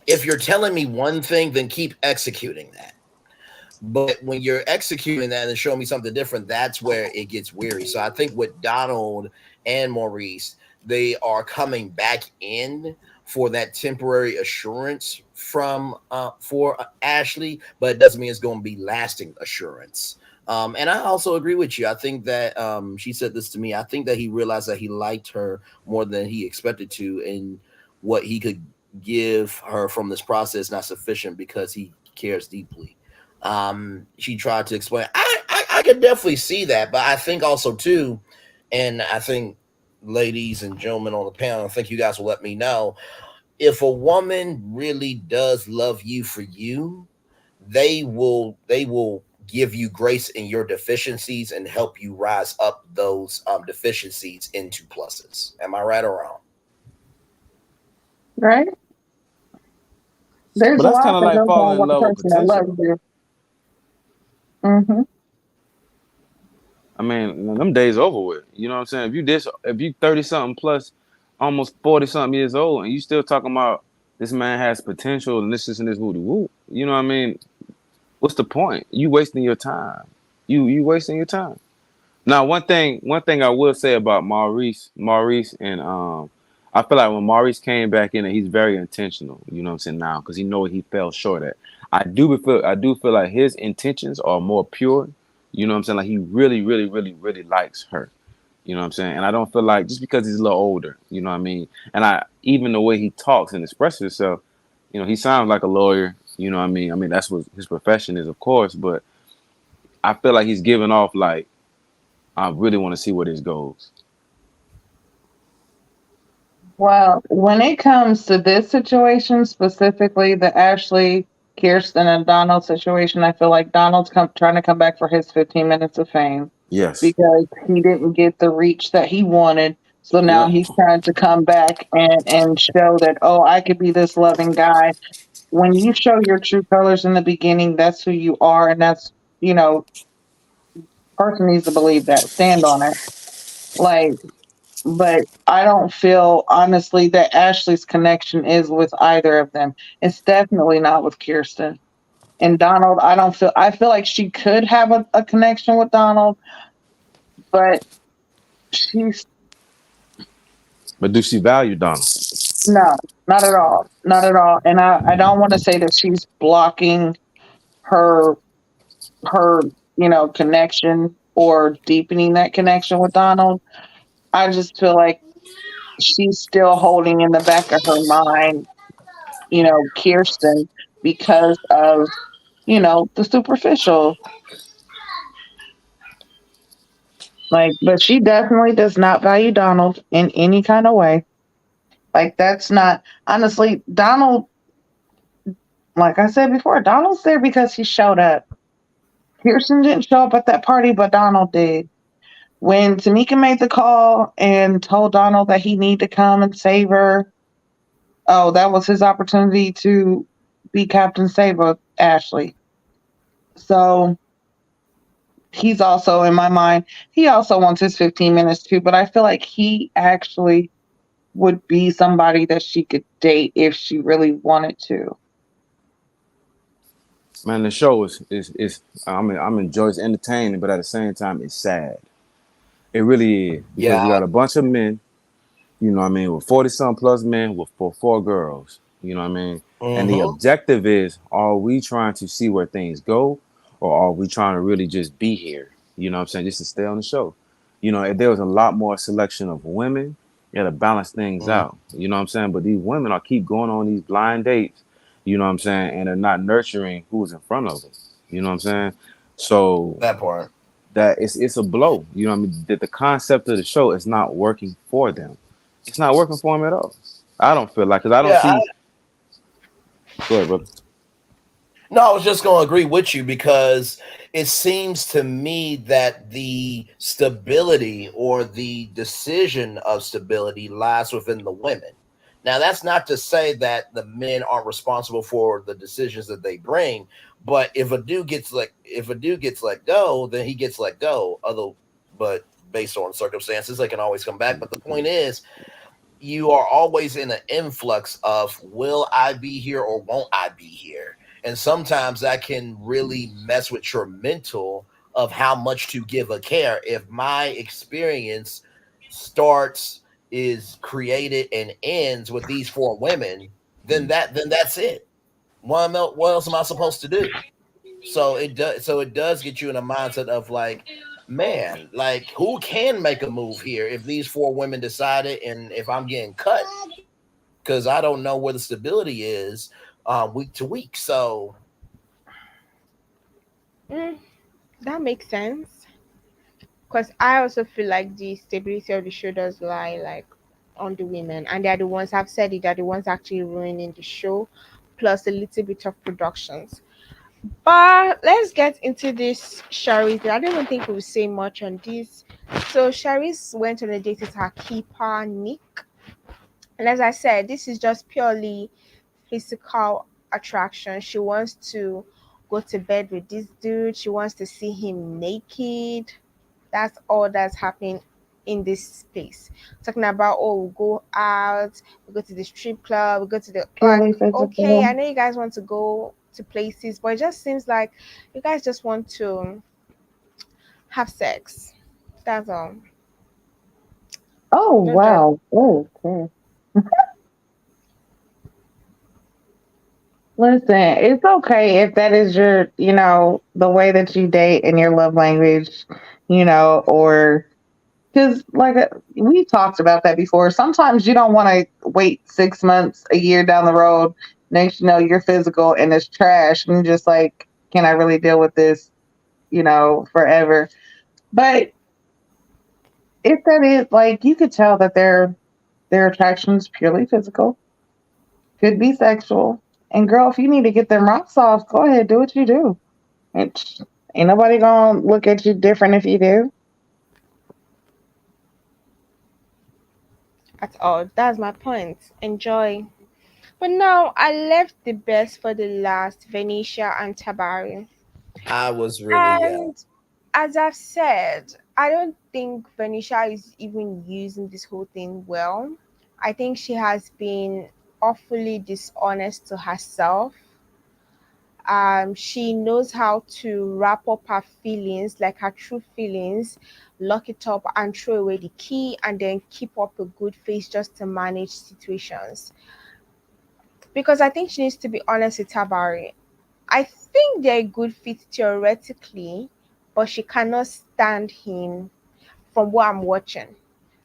S2: If you're telling me one thing, then keep executing that. But when you're executing that and showing me something different, that's where it gets weary. So I think with Donald and Maurice, they are coming back in for that temporary assurance from for Ashley, but it doesn't mean it's going to be lasting assurance. And I also agree with you. I think that she said this to me. I think that he realized that he liked her more than he expected to, and what he could give her from this process not sufficient because he cares deeply. She tried to explain. I I could definitely see that, but I think also too, and I think ladies and gentlemen on the panel, I think you guys will let me know if a woman really does love you for you, they will give you grace in your deficiencies and help you rise up those deficiencies into pluses. Am I right or wrong?
S3: Right?
S4: But
S3: There's a
S4: that's kind
S3: lot
S4: of
S3: that
S4: like
S3: goes on
S4: falling in
S3: with a
S4: love with
S3: person that loves
S4: potential.
S3: you. Hmm.
S4: I mean, them days over with. You know what I'm saying? If you 30 something plus, almost 40 something years old, and you still talking about this man has potential and this woody woo. You know what I mean? What's the point? You wasting your time. You wasting your time. Now, one thing I will say about Maurice, and I feel like when Maurice came back in, he's very intentional. You know what I'm saying now because he know what he fell short at. I do feel like his intentions are more pure. You know what I'm saying? Like he really, really, really, really likes her. You know what I'm saying? And I don't feel like just because he's a little older. You know what I mean? And I even the way he talks and expresses himself, he sounds like a lawyer. You know what I mean? I mean that's what his profession is, of course, but I feel like he's giving off like I really want to see where this goes.
S3: Well, when it comes to this situation specifically, the Ashley, Kirsten, and Donald situation, I feel like Donald's trying to come back for his 15 minutes of fame
S4: Yes.
S3: because he didn't get the reach that he wanted. So now
S4: Yep.
S3: he's trying to come back and show that, oh, I could be this loving guy. When you show your true colors in the beginning, that's who you are. And that's, you know, person needs to believe that, stand on it. Like, but I don't feel honestly that Ashley's connection is with either of them. It's definitely not with Kirsten. And Donald, I feel like she could have a connection with Donald, but she's
S4: But do she value Donald?
S3: no, not at all. Not at all. And I don't want to say that she's blocking her her, connection or deepening that connection with Donald. I just feel like she's still holding in the back of her mind, Kirsten because of, the superficial. Like, but she definitely does not value Donald in any kind of way. Like, that's not, honestly, Donald, like I said before, Donald's there because he showed up. Kirsten didn't show up at that party, but Donald did. When Tamika made the call and told Donald that he needed to come and save her, oh, that was his opportunity to be Captain Saver, Ashley. So he's also in my mind. He also wants his 15 minutes too, but I feel like he actually would be somebody that she could date if she really wanted to.
S4: Man, the show is I'm enjoying it's entertaining, but at the same time it's sad. It really is because you
S2: Yeah.
S4: got a bunch of men, you know what I mean, with 40 some plus men with four girls, you know what I mean? And the
S2: Mm-hmm.
S4: objective is are we trying to see where things go or are we trying to really just be here? You know what I'm saying? Just to stay on the show. If there was a lot more selection of women, it'll balance things
S2: Mm.
S4: out. You know what I'm saying? But these women are keep going on these blind dates, you know what I'm saying? And they're not nurturing who's in front of them. You know what I'm saying? So
S2: That part.
S4: that it's a blow. You know what I mean? That the concept of the show is not working for them. It's not working for them at all. I don't feel like because I don't
S2: Yeah,
S4: see. Go ahead, brother.
S2: no, I was just going to agree with you because it seems to me that the stability or the decision of stability lies within the women. Now, that's not to say that the men aren't responsible for the decisions that they bring, but if a dude gets let go, then he gets let go. But based on circumstances, they can always come back. But the point is, you are always in an influx of will I be here or won't I be here? And sometimes that can really mess with your mental of how much to give a care. If my experience starts, is created and ends with these four women, then that's it. What else am I supposed to do? So it does get you in a mindset of like, man, like who can make a move here if these four women decided and if I'm getting cut because I don't know where the stability is week to week. So
S1: Mm, that makes sense. Because I also feel like the stability of the show does lie like on the women, and they're the ones, I've said it, they're the ones actually ruining the show, plus a little bit of productions. But let's get into this Sharice. I don't even think we'll say much on this. So Sharice went on a date with her keeper Nick, and as I said, this is just purely physical attraction. She wants to go to bed with this dude. She wants to see him naked. That's all that's happening in this space. Talking about, oh, we go out, we go to the strip club, we go to the, like,
S3: Purely
S1: okay,
S3: physical.
S1: I know you guys want to go to places, but it just seems like you guys just want to have sex. That's all.
S3: Oh
S1: No job.
S3: wow. Oh, okay. Listen, it's okay if that is your, the way that you date and your love language, or because like we talked about that before. Sometimes you don't want to wait 6 months, a year down the road. Next, you're physical and it's trash, and you're just like, can I really deal with this, forever? But if that is like, you could tell that their attraction is purely physical, could be sexual. And girl, if you need to get them rocks off, go ahead, do what you do. It's, ain't nobody gonna look at you different if you do.
S1: At all. That's my point. Enjoy. But now I left the best for the last, Venetia and Tabari.
S2: I was really, yeah.
S1: And as I've said, I don't think Venetia is even using this whole thing well. I think she has been awfully dishonest to herself. She knows how to wrap up her feelings, like her true feelings, lock it up and throw away the key, and then keep up a good face just to manage situations. Because I think she needs to be honest with Tabari. I think they're a good fit theoretically, but she cannot stand him from what I'm watching.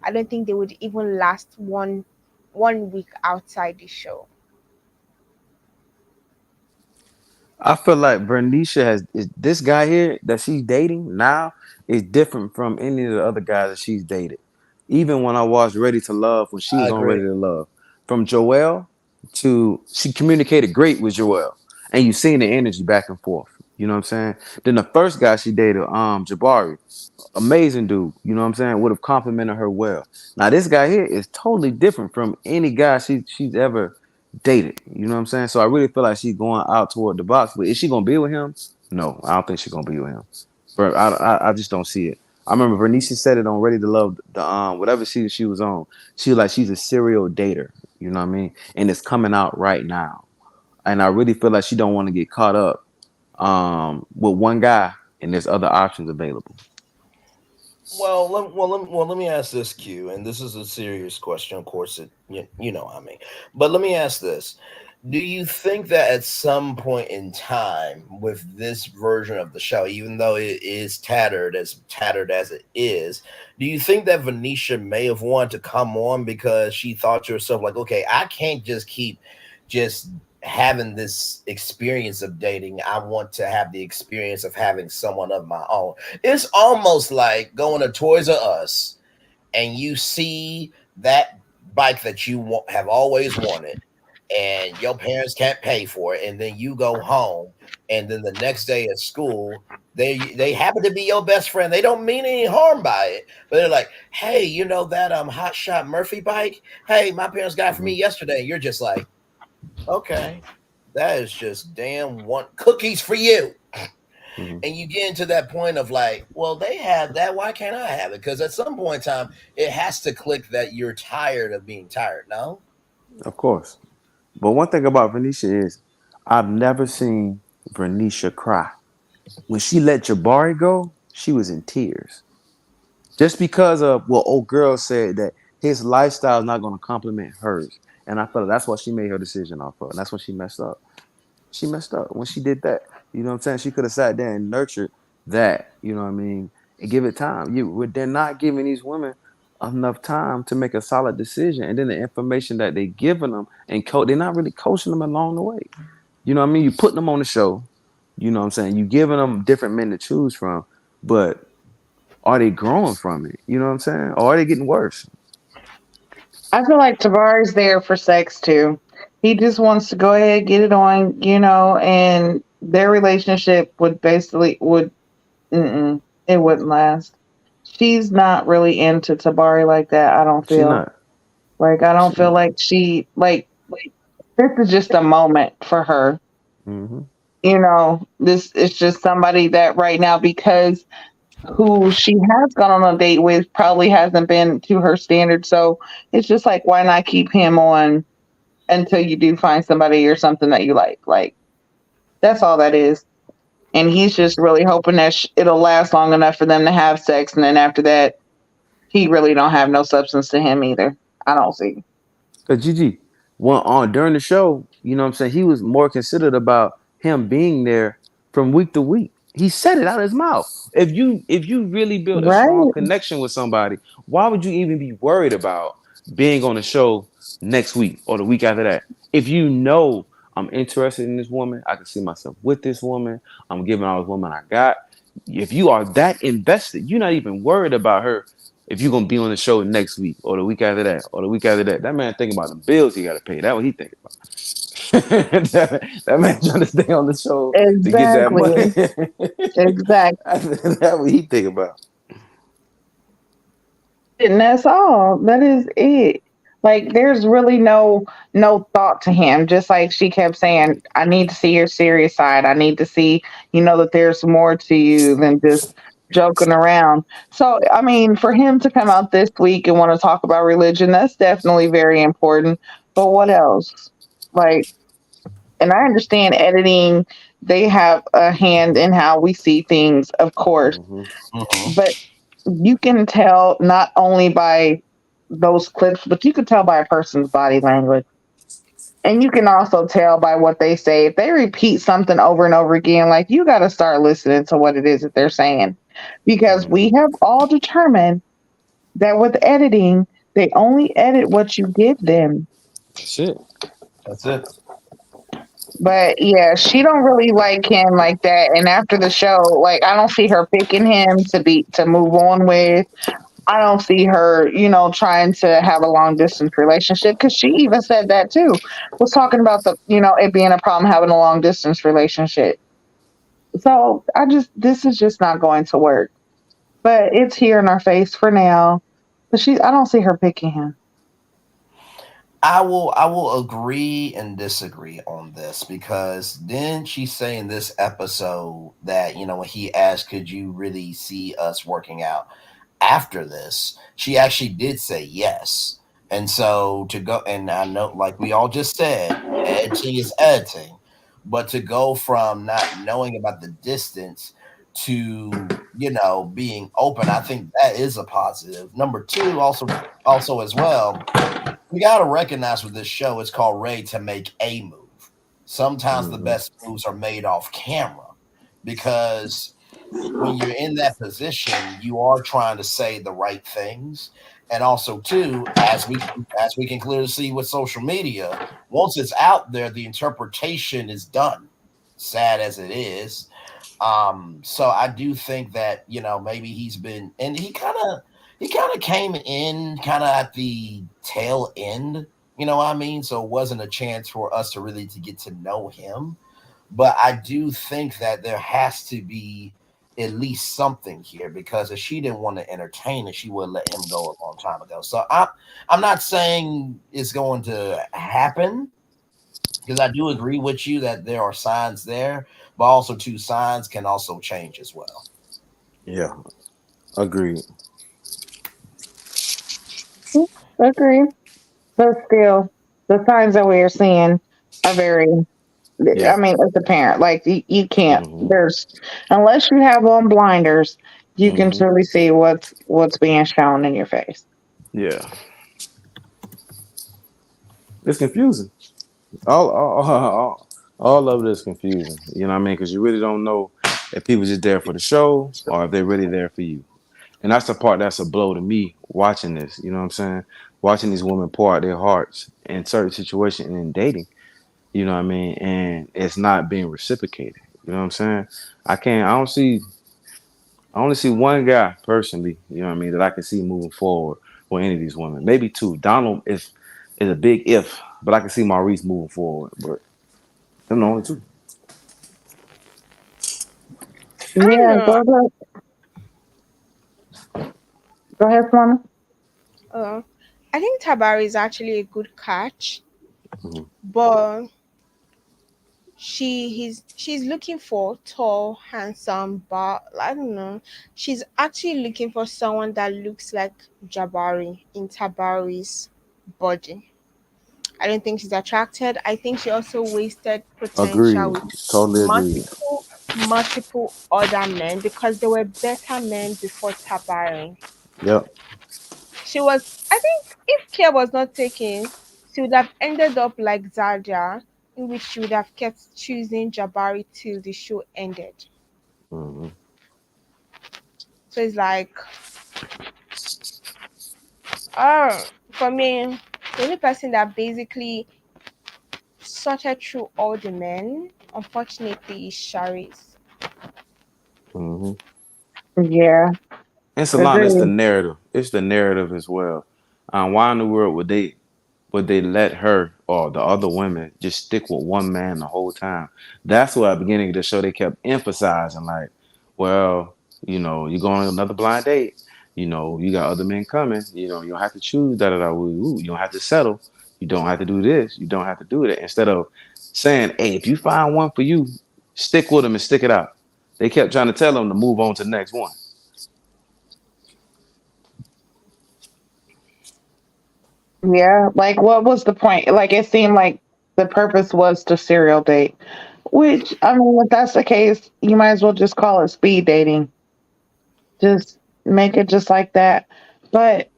S1: I don't think they would even last one week outside the show.
S4: I feel like Bernicia this guy here that she's dating now is different from any of the other guys that she's dated. Even when I watched Ready to Love, when she
S2: I
S4: was on Ready
S2: agree.
S4: to Love, from Joelle to she communicated great with Joelle, and you seen the energy back and forth. You know what I'm saying? Then the first guy she dated, Jabari, amazing dude. You know what I'm saying? Would have complimented her well. Now this guy here is totally different from any guy she's ever dated. You know what I'm saying? So I really feel like she's going out toward the box. But is she gonna be with him? No, I don't think she's gonna be with him. But I just don't see it. I remember Bernice said it on Ready to Love, the whatever she was on. She was like, she's a serial dater. You know what I mean? And it's coming out right now. And I really feel like she don't want to get caught up with one guy and there's other options available.
S2: Let me ask this, Q, and this is a serious question. Of course, you know, I mean, but let me ask this: do you think that at some point in time, with this version of the show, even though it is tattered as it is, do you think that Venetia may have wanted to come on because she thought to herself, like, okay, I can't just keep just having this experience of dating. I want to have the experience of having someone of my own. It's almost like going to Toys R Us and you see that bike that you have always wanted, and your parents can't pay for it, and then you go home, and then the next day at school, they happen to be your best friend. They don't mean any harm by it, but they're like, hey, you know that hot shot Murphy bike? Hey, my parents got it for me
S4: Mm-hmm.
S2: yesterday. And you're just like, okay, that is just damn one cookies for you.
S4: Mm-hmm.
S2: And you get into that point of like, well, they have that. Why can't I have it? Because at some point in time, it has to click that you're tired of being tired. No,
S4: Of course. But one thing about Venetia is I've never seen Venetia cry. When she let Jabari go, she was in tears. Just because of what old girl said that his lifestyle is not going to complement hers. And I felt that's what she made her decision off of. And that's when she messed up. She messed up when she did that. You know what I'm saying? She could have sat there and nurtured that, you know what I mean, and give it time. They're not giving these women enough time to make a solid decision. And then the information that they're giving them and they're not really coaching them along the way. You know what I mean? You putting them on the show, you know what I'm saying? You giving them different men to choose from, but are they growing from it? You know what I'm saying? Or are they getting worse?
S3: I feel like Tabari's there for sex too. He just wants to go ahead, get it on, and their relationship would it wouldn't last. She's not really into Tabari like that, I don't
S4: She
S3: feel.
S4: not.
S3: Like I don't
S4: She
S3: feel
S4: not.
S3: like she like this is just a moment for her.
S4: Hmm.
S3: This is just somebody that right now, because who she has gone on a date with probably hasn't been to her standard. So it's just like, why not keep him on until you do find somebody or something that you like? Like, that's all that is. And he's just really hoping that it'll last long enough for them to have sex. And then after that, he really don't have no substance to him either. I don't see.
S4: Cause Gigi, on during the show, you know what I'm saying, he was more considerate about him being there from week to week. He said it out of his mouth. If you really build a strong
S3: Right.
S4: connection with somebody, why would you even be worried about being on the show next week or the week after that? If you know I'm interested in this woman, I can see myself with this woman, I'm giving all this woman I got. If you are that invested, you're not even worried about her if you're gonna be on the show next week or the week after that or the week after that. That man thinking about the bills he gotta pay. That's what he thinking about. that man trying to stay on the show to get that
S3: Exactly.
S4: money.
S3: Exactly.
S4: That's what he think about.
S3: And that's all. That is it. Like there's really no thought to him. Just like she kept saying, I need to see your serious side. I need to see, that there's more to you than just joking around. So I mean, for him to come out this week and want to talk about religion, that's definitely very important. But what else? Like, and I understand editing, they have a hand in how we see things, of course,
S4: Hmm.
S2: Mhm.
S3: but you can tell not only by those clips, but you can tell by a person's body language. And you can also tell by what they say. If they repeat something over and over again, like you got to start listening to what it is that they're saying. Because we
S4: Hmm.
S3: have all determined that with editing, they only edit what you give them.
S4: That's it.
S2: That's it.
S3: But yeah, she don't really like him like that. And after the show, like I don't see her picking him to move on with. I don't see her, trying to have a long distance relationship because she even said that too. Was talking about it being a problem having a long distance relationship. So this is just not going to work. But it's here in our face for now. But I don't see her picking him.
S2: I will agree and disagree on this because then she's saying this episode that when he asked, "Could you really see us working out after this?" She actually did say yes. And so to go, and I know, like we all just said, editing is editing, but to go from not knowing about the distance to being open, I think that is a positive. Number two, also as well, we got to recognize with this show, it's called Ready to Make a Move. Sometimes the
S4: Hmm.
S2: best moves are made off camera because when you're in that position, you are trying to say the right things. And also, too, as we can clearly see with social media, once it's out there, the interpretation is done. Sad as it is, so I do think that maybe he's been, and he kind of came in kind of at the tail end. You know what I mean? So it wasn't a chance for us to really to get to know him. But I do think that there has to be at least something here because if she didn't want to entertain it, she would let him go a long time ago. So I'm not saying it's going to happen because I do agree with you that there are signs there, but also two signs can also change as well.
S4: Yeah, agreed.
S3: Agree. But still, the signs that we are seeing are very, I
S4: Yeah.
S3: mean, it's apparent. Like you can't,
S4: Hmm.
S3: unless you have on blinders, you can
S4: Hmm.
S3: truly see what's being shown in your face.
S4: Yeah. It's confusing. All of it is confusing. You know what I mean? Because you really don't know if people just there for the show or if they're really there for you. And that's the part that's a blow to me watching this. You know what I'm saying? Watching these women pour out their hearts in certain situations and in dating. You know what I mean? And it's not being reciprocated. You know what I'm saying? I don't see I only see one guy personally, you know what I mean, that I can see moving forward with any of these women. Maybe two. Donald is a big if, but I can see Maurice moving forward. But them the only two.
S1: I don't
S3: Yeah,
S1: know.
S3: go ahead, Mama.
S1: Uh, I think Tabari is actually a good catch,
S4: Mhm.
S1: but she's looking for tall, handsome, but I don't know. She's actually looking for someone that looks like Jabari in Tabari's body. I don't think she's attracted. I think she also wasted potential
S4: Agreed.
S1: with
S4: Totally agreed.
S1: multiple other men because there were better men before Tabari.
S4: Yep.
S1: She was, I think, if care was not taken, she would have ended up like Zadia, in which she would have kept choosing Jabari till the show ended.
S4: Hmm.
S1: So it's like, oh, for me, the only person that basically sorted through all the men, unfortunately, is Sharice.
S4: Hmm.
S3: Yeah,
S4: And Salon, it's the
S3: agreed.
S4: narrative. It's the narrative as well. Why in the world would they let her or the other women just stick with one man the whole time? That's why at the beginning of the show they kept emphasizing, like, well, you're going on another blind date. You got other men coming. You don't have to choose da da da. Woo, woo. You don't have to settle. You don't have to do this. You don't have to do that. Instead of saying, hey, if you find one for you, stick with them and stick it out. They kept trying to tell them to move on to the next one.
S3: Yeah, like what was the point? Like it seemed like the purpose was to serial date, which I mean, if that's the case, you might as well just call it speed dating. Just make it just like that. But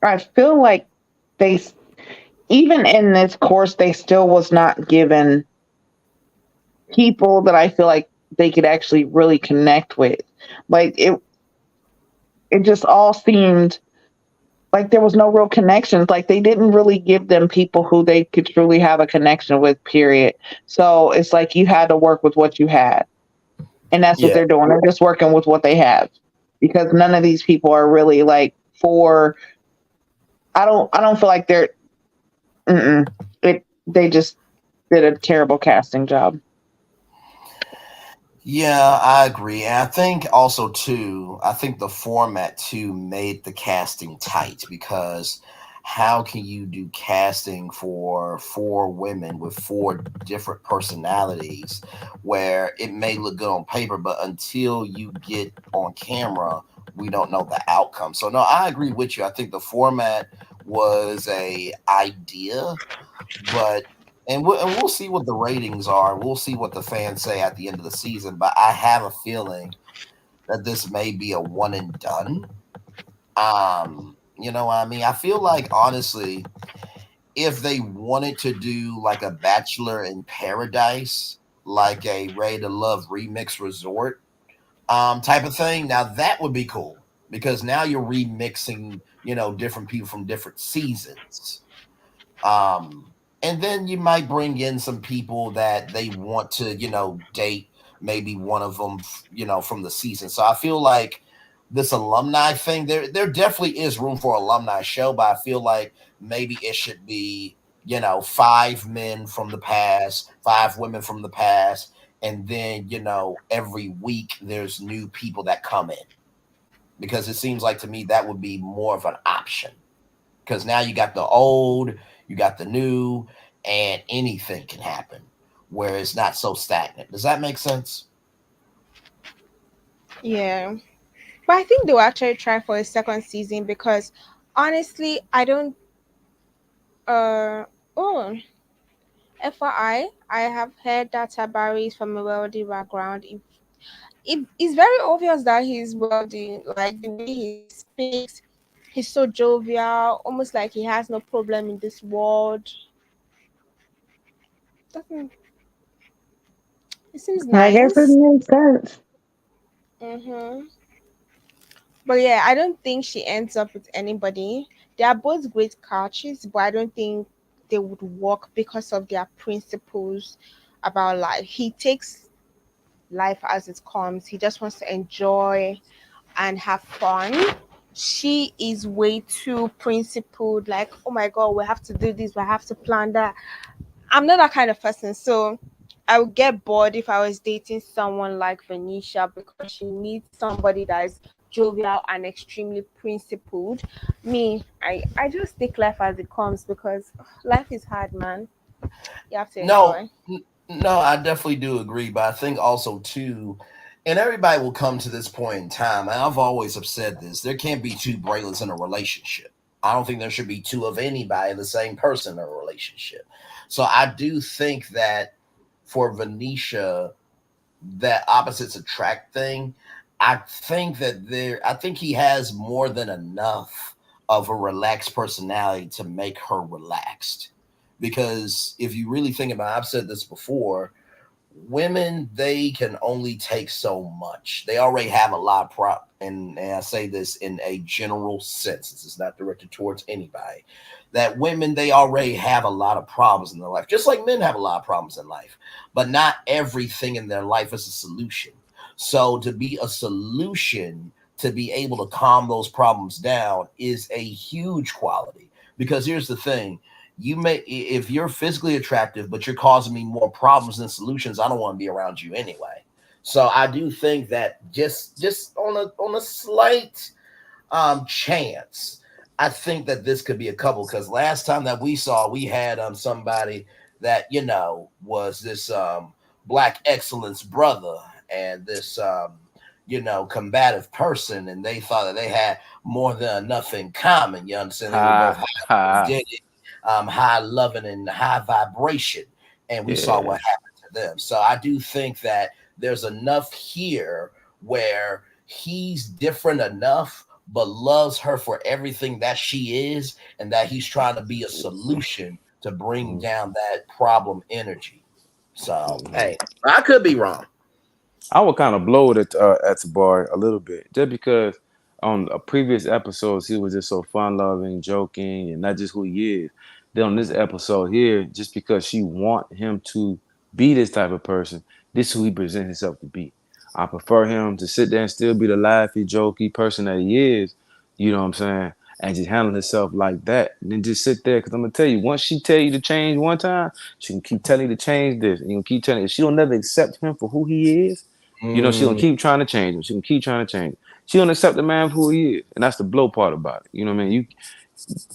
S3: I feel like they, even in this course, they still was not given people that I feel like they could actually really connect with. Like it just all seemed like there was no real connections. Like they didn't really give them people who they could truly have a connection with, period. So it's like you had to work with what you had. And that's what
S2: Yeah,
S3: they're doing. They're just working with what they have. Because none of these people are really like for I don't feel like they're they just did a terrible casting job.
S2: yeah, I agree. And I think also too, I think the format too made the casting tight because how can you do casting for four women with four different personalities where it may look good on paper, but until you get on camera, we don't know the outcome. So no, I agree with you. I think the format was a idea, but and we'll see what the ratings are. We'll see what the fans say at the end of the season. But I have a feeling that this may be a one and done. You know what I mean? I feel like honestly, if they wanted to do like a Bachelor in Paradise, like a Ray to Love remix resort type of thing, now that would be cool because now you're remixing, different people from different seasons. Um, and then you might bring in some people that they want to, date maybe one of them, from the season. So I feel like this alumni thing, there definitely is room for alumni show, but I feel like maybe it should be, five men from the past, five women from the past, and then, every week there's new people that come in because it seems like to me that would be more of an option because now you got the old, you got the new, and anything can happen where it's not so stagnant. Does that make sense?
S1: Yeah. But I think they'll actually try for a second season because honestly, I don't oh, FYI, I have heard that Tabari is from a wealthy background. It's very obvious that he's wealthy, like the way he speaks, he's so jovial, almost like he has no problem in this world. Doesn't it seems
S3: I guess it
S1: nice?
S3: makes sense.
S1: Mm-hmm. But yeah, I don't think she ends up with anybody. They are both great coaches, but I don't think they would work because of their principles about life. He takes life as it comes. He just wants to enjoy and have fun. She is way too principled, like, oh my god, we have to do this, we have to plan that. I'm not that kind of person, so I would get bored if I was dating someone like Venetia because she needs somebody that is jovial and extremely principled. Me, I just take life as it comes because life is hard, man. You have to
S2: No,
S1: enjoy.
S2: no, I definitely do agree, but I think also too, and everybody will come to this point in time. And I've always have said this: there can't be two bracelets in a relationship. I don't think there should be two of anybody, the same person in a relationship. So I do think that for Venetia, that opposites attract thing, I think he has more than enough of a relaxed personality to make her relaxed. Because if you really think about it, I've said this before, women, they can only take so much. They already have a lot of and I say this in a general sense. This is not directed towards anybody. That women, they already have a lot of problems in their life, just like men have a lot of problems in life. But not everything in their life is a solution. So to be a solution, to be able to calm those problems down, is a huge quality. Because here's the thing, you may, if you're physically attractive but you're causing me more problems than solutions, I don't want to be around you anyway. So I do think that just on a slight chance, I think that this could be a couple, because last time that we saw, we had somebody that, was this black excellence brother, and this combative person, and they thought that they had more than enough in common. You understand? They were both
S4: Ha ha.
S2: high loving and high vibration, and we saw
S4: Yeah.
S2: what happened to them. So I do think that there's enough here where he's different enough but loves her for everything that she is, and that he's trying to be a solution to bring
S4: Mhm.
S2: down that problem energy. So
S4: Mhm.
S2: hey, I could be wrong.
S4: I would kind of blow it at Tabari a little bit, just because on a previous episodes he was just so fun loving, joking, and not just who he is. Then on this episode here, just because she want him to be this type of person, this is who he presents himself to be. I prefer him to sit there and still be the laughy, jokey person that he is. You know what I'm saying? And just handle himself like that. And then just sit there, because I'm gonna tell you, once she tell you to change one time, she can keep telling you to change this, and you can keep telling you. If she don't never accept him for who he is, she gonna
S2: Mm,
S4: keep trying to change him. She gonna keep trying to change him. She don't accept the man for who he is, and that's the blow part about it. You know what I mean?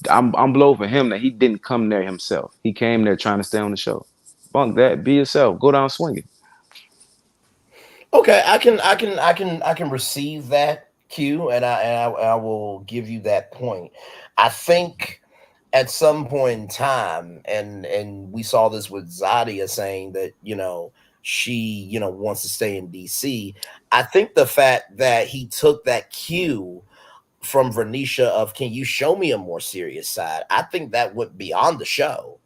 S4: I'm blow for him that he didn't come there himself. He came there trying to stay on the show. Bunk that. Be yourself. Go down swinging.
S2: okay, I can receive that cue, and I will give you that point. I think at some point in time, and we saw this with Zadia saying that, she, wants to stay in DC. I think the fact that he took that cue from Vernisha of, can you show me a more serious side, I think that went beyond the show.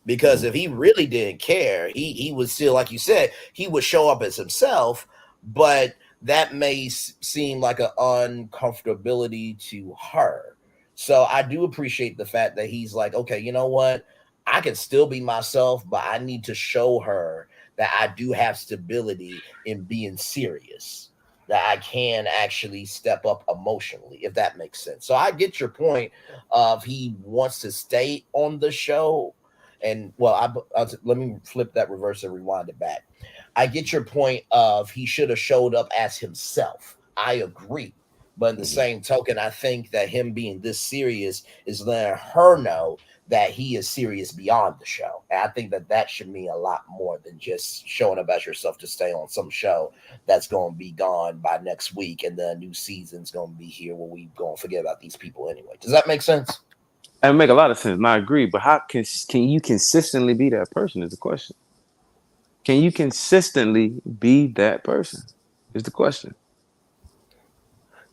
S2: Because
S4: Mhm.
S2: if he really didn't care, he would still, like you said, he would show up as himself, but that may seem like an uncomfortability to her. So I do appreciate the fact that he's like, okay, you know what, I can still be myself, but I need to show her that I do have stability in being serious, that I can actually step up emotionally, if that makes sense. So I get your point of he wants to stay on the show. And well, let me flip that reverse and rewind it back. I get your point of he should have showed up as himself. I agree. But in the
S4: Mhm.
S2: same token, I think that him being this serious is letting her know that he is serious beyond the show. And I think that that should mean a lot more than just showing up as yourself to stay on some show that's going to be gone by next week, and the new season's going to be here where we going to forget about these people anyway. Does that make sense?
S4: And make a lot of sense. And I agree. But how can you consistently be that person? Is the question. Can you consistently be that person? Is the question.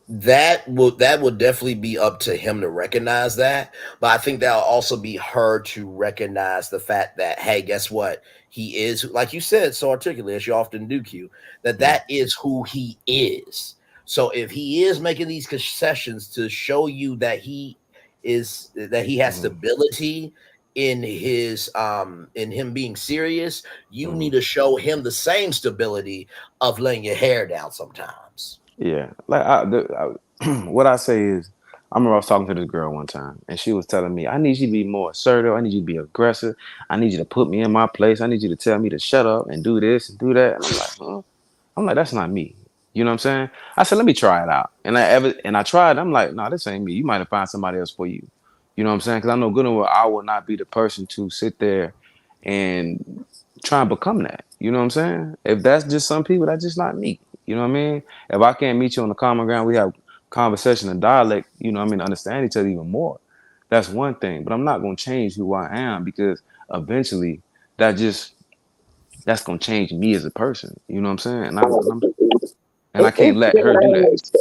S2: That will definitely be up to him to recognize that, but I think that'll also be her to recognize the fact that, hey, guess what, he is, like you said so articulately, as you often do, Q, that
S4: Mhm.
S2: that is who he is. So if he is making these concessions to show you that he has
S4: Mhm.
S2: stability in him being serious, you
S4: Mhm.
S2: need to show him the same stability of letting your hair down sometimes.
S4: Yeah, like what I say is, I remember I was talking to this girl one time, and she was telling me, "I need you to be more assertive. I need you to be aggressive. I need you to put me in my place. I need you to tell me to shut up and do this and do that." And I'm like, huh? I'm like, that's not me. You know what I'm saying? I said, let me try it out. And I tried. I'm like, no, this ain't me. You might have found somebody else for you. You know what I'm saying? Because I know good and well I will not be the person to sit there and try and become that. You know what I'm saying? If that's just some people, that's just not me. You know what I mean? If I can't meet you on the common ground, we have conversation and dialect, you know what I mean, to understand each other even more. That's one thing. But I'm not gonna change who I am because eventually that just that's gonna change me as a person. You know what I'm saying? And I can't
S3: It's
S4: let her do that.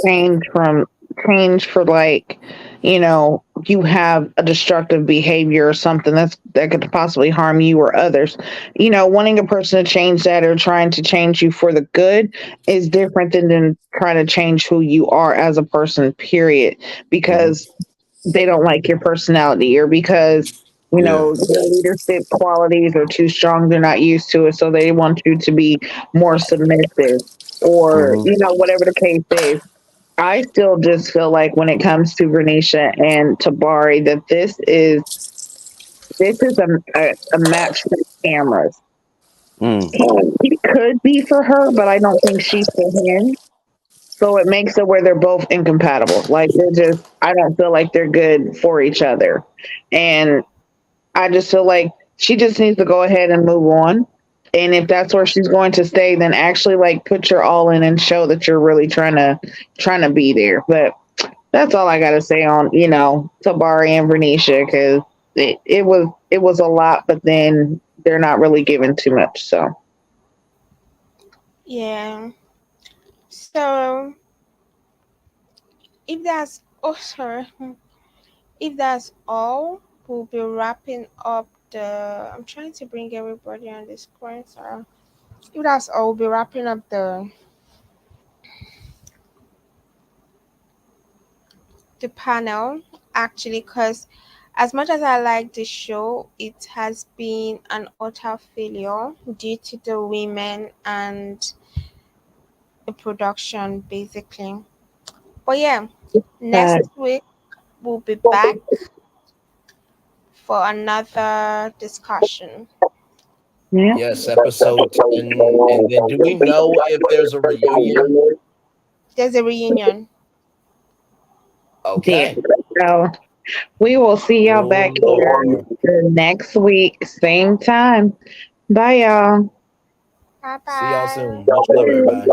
S3: gonna change for like, you have a destructive behavior or something that could possibly harm you or others. Wanting a person to change that or trying to change you for the good is different than trying to change who you are as a person, period.
S4: Hmm.
S3: Because they don't like your personality or because
S4: Yeah.
S3: your leadership qualities are too strong, they're not used to it, so they want you to be more submissive or
S4: Hmm.
S3: whatever the case is. I still just feel like when it comes to Venisha and Tabari that this is a match for cameras.
S4: Mm.
S3: He could be for her, but I don't think she's for him. So it makes it where they're both incompatible. Like I don't feel like they're good for each other. And I just feel like she just needs to go ahead and move on. And if that's where she's going to stay, then actually like put your all in and show that you're really trying to be there. But that's all I got to say on Tabari and Vernisha because it was a lot, but then they're not really giving too much. So
S1: Yeah. So if that's oh sorry, if that's all, we'll be wrapping up the. I'm trying to bring everybody on the screen. So if that's all, we'll be wrapping up the panel actually, because as much as I like the show, it has been an utter failure due to the women and the production, basically. But yeah, next
S3: uh,
S1: week we'll be back for another discussion.
S3: yeah,
S2: Yes, episode 10. And then do we know if there's a reunion?
S1: There's a reunion.
S3: yeah.
S2: Okay.
S3: So we will see y'all
S2: Oh
S3: back here
S2: Lord.
S3: next week, same time. Bye, y'all.
S1: Bye
S2: See y'all
S1: bye.
S2: soon. Much love, everybody.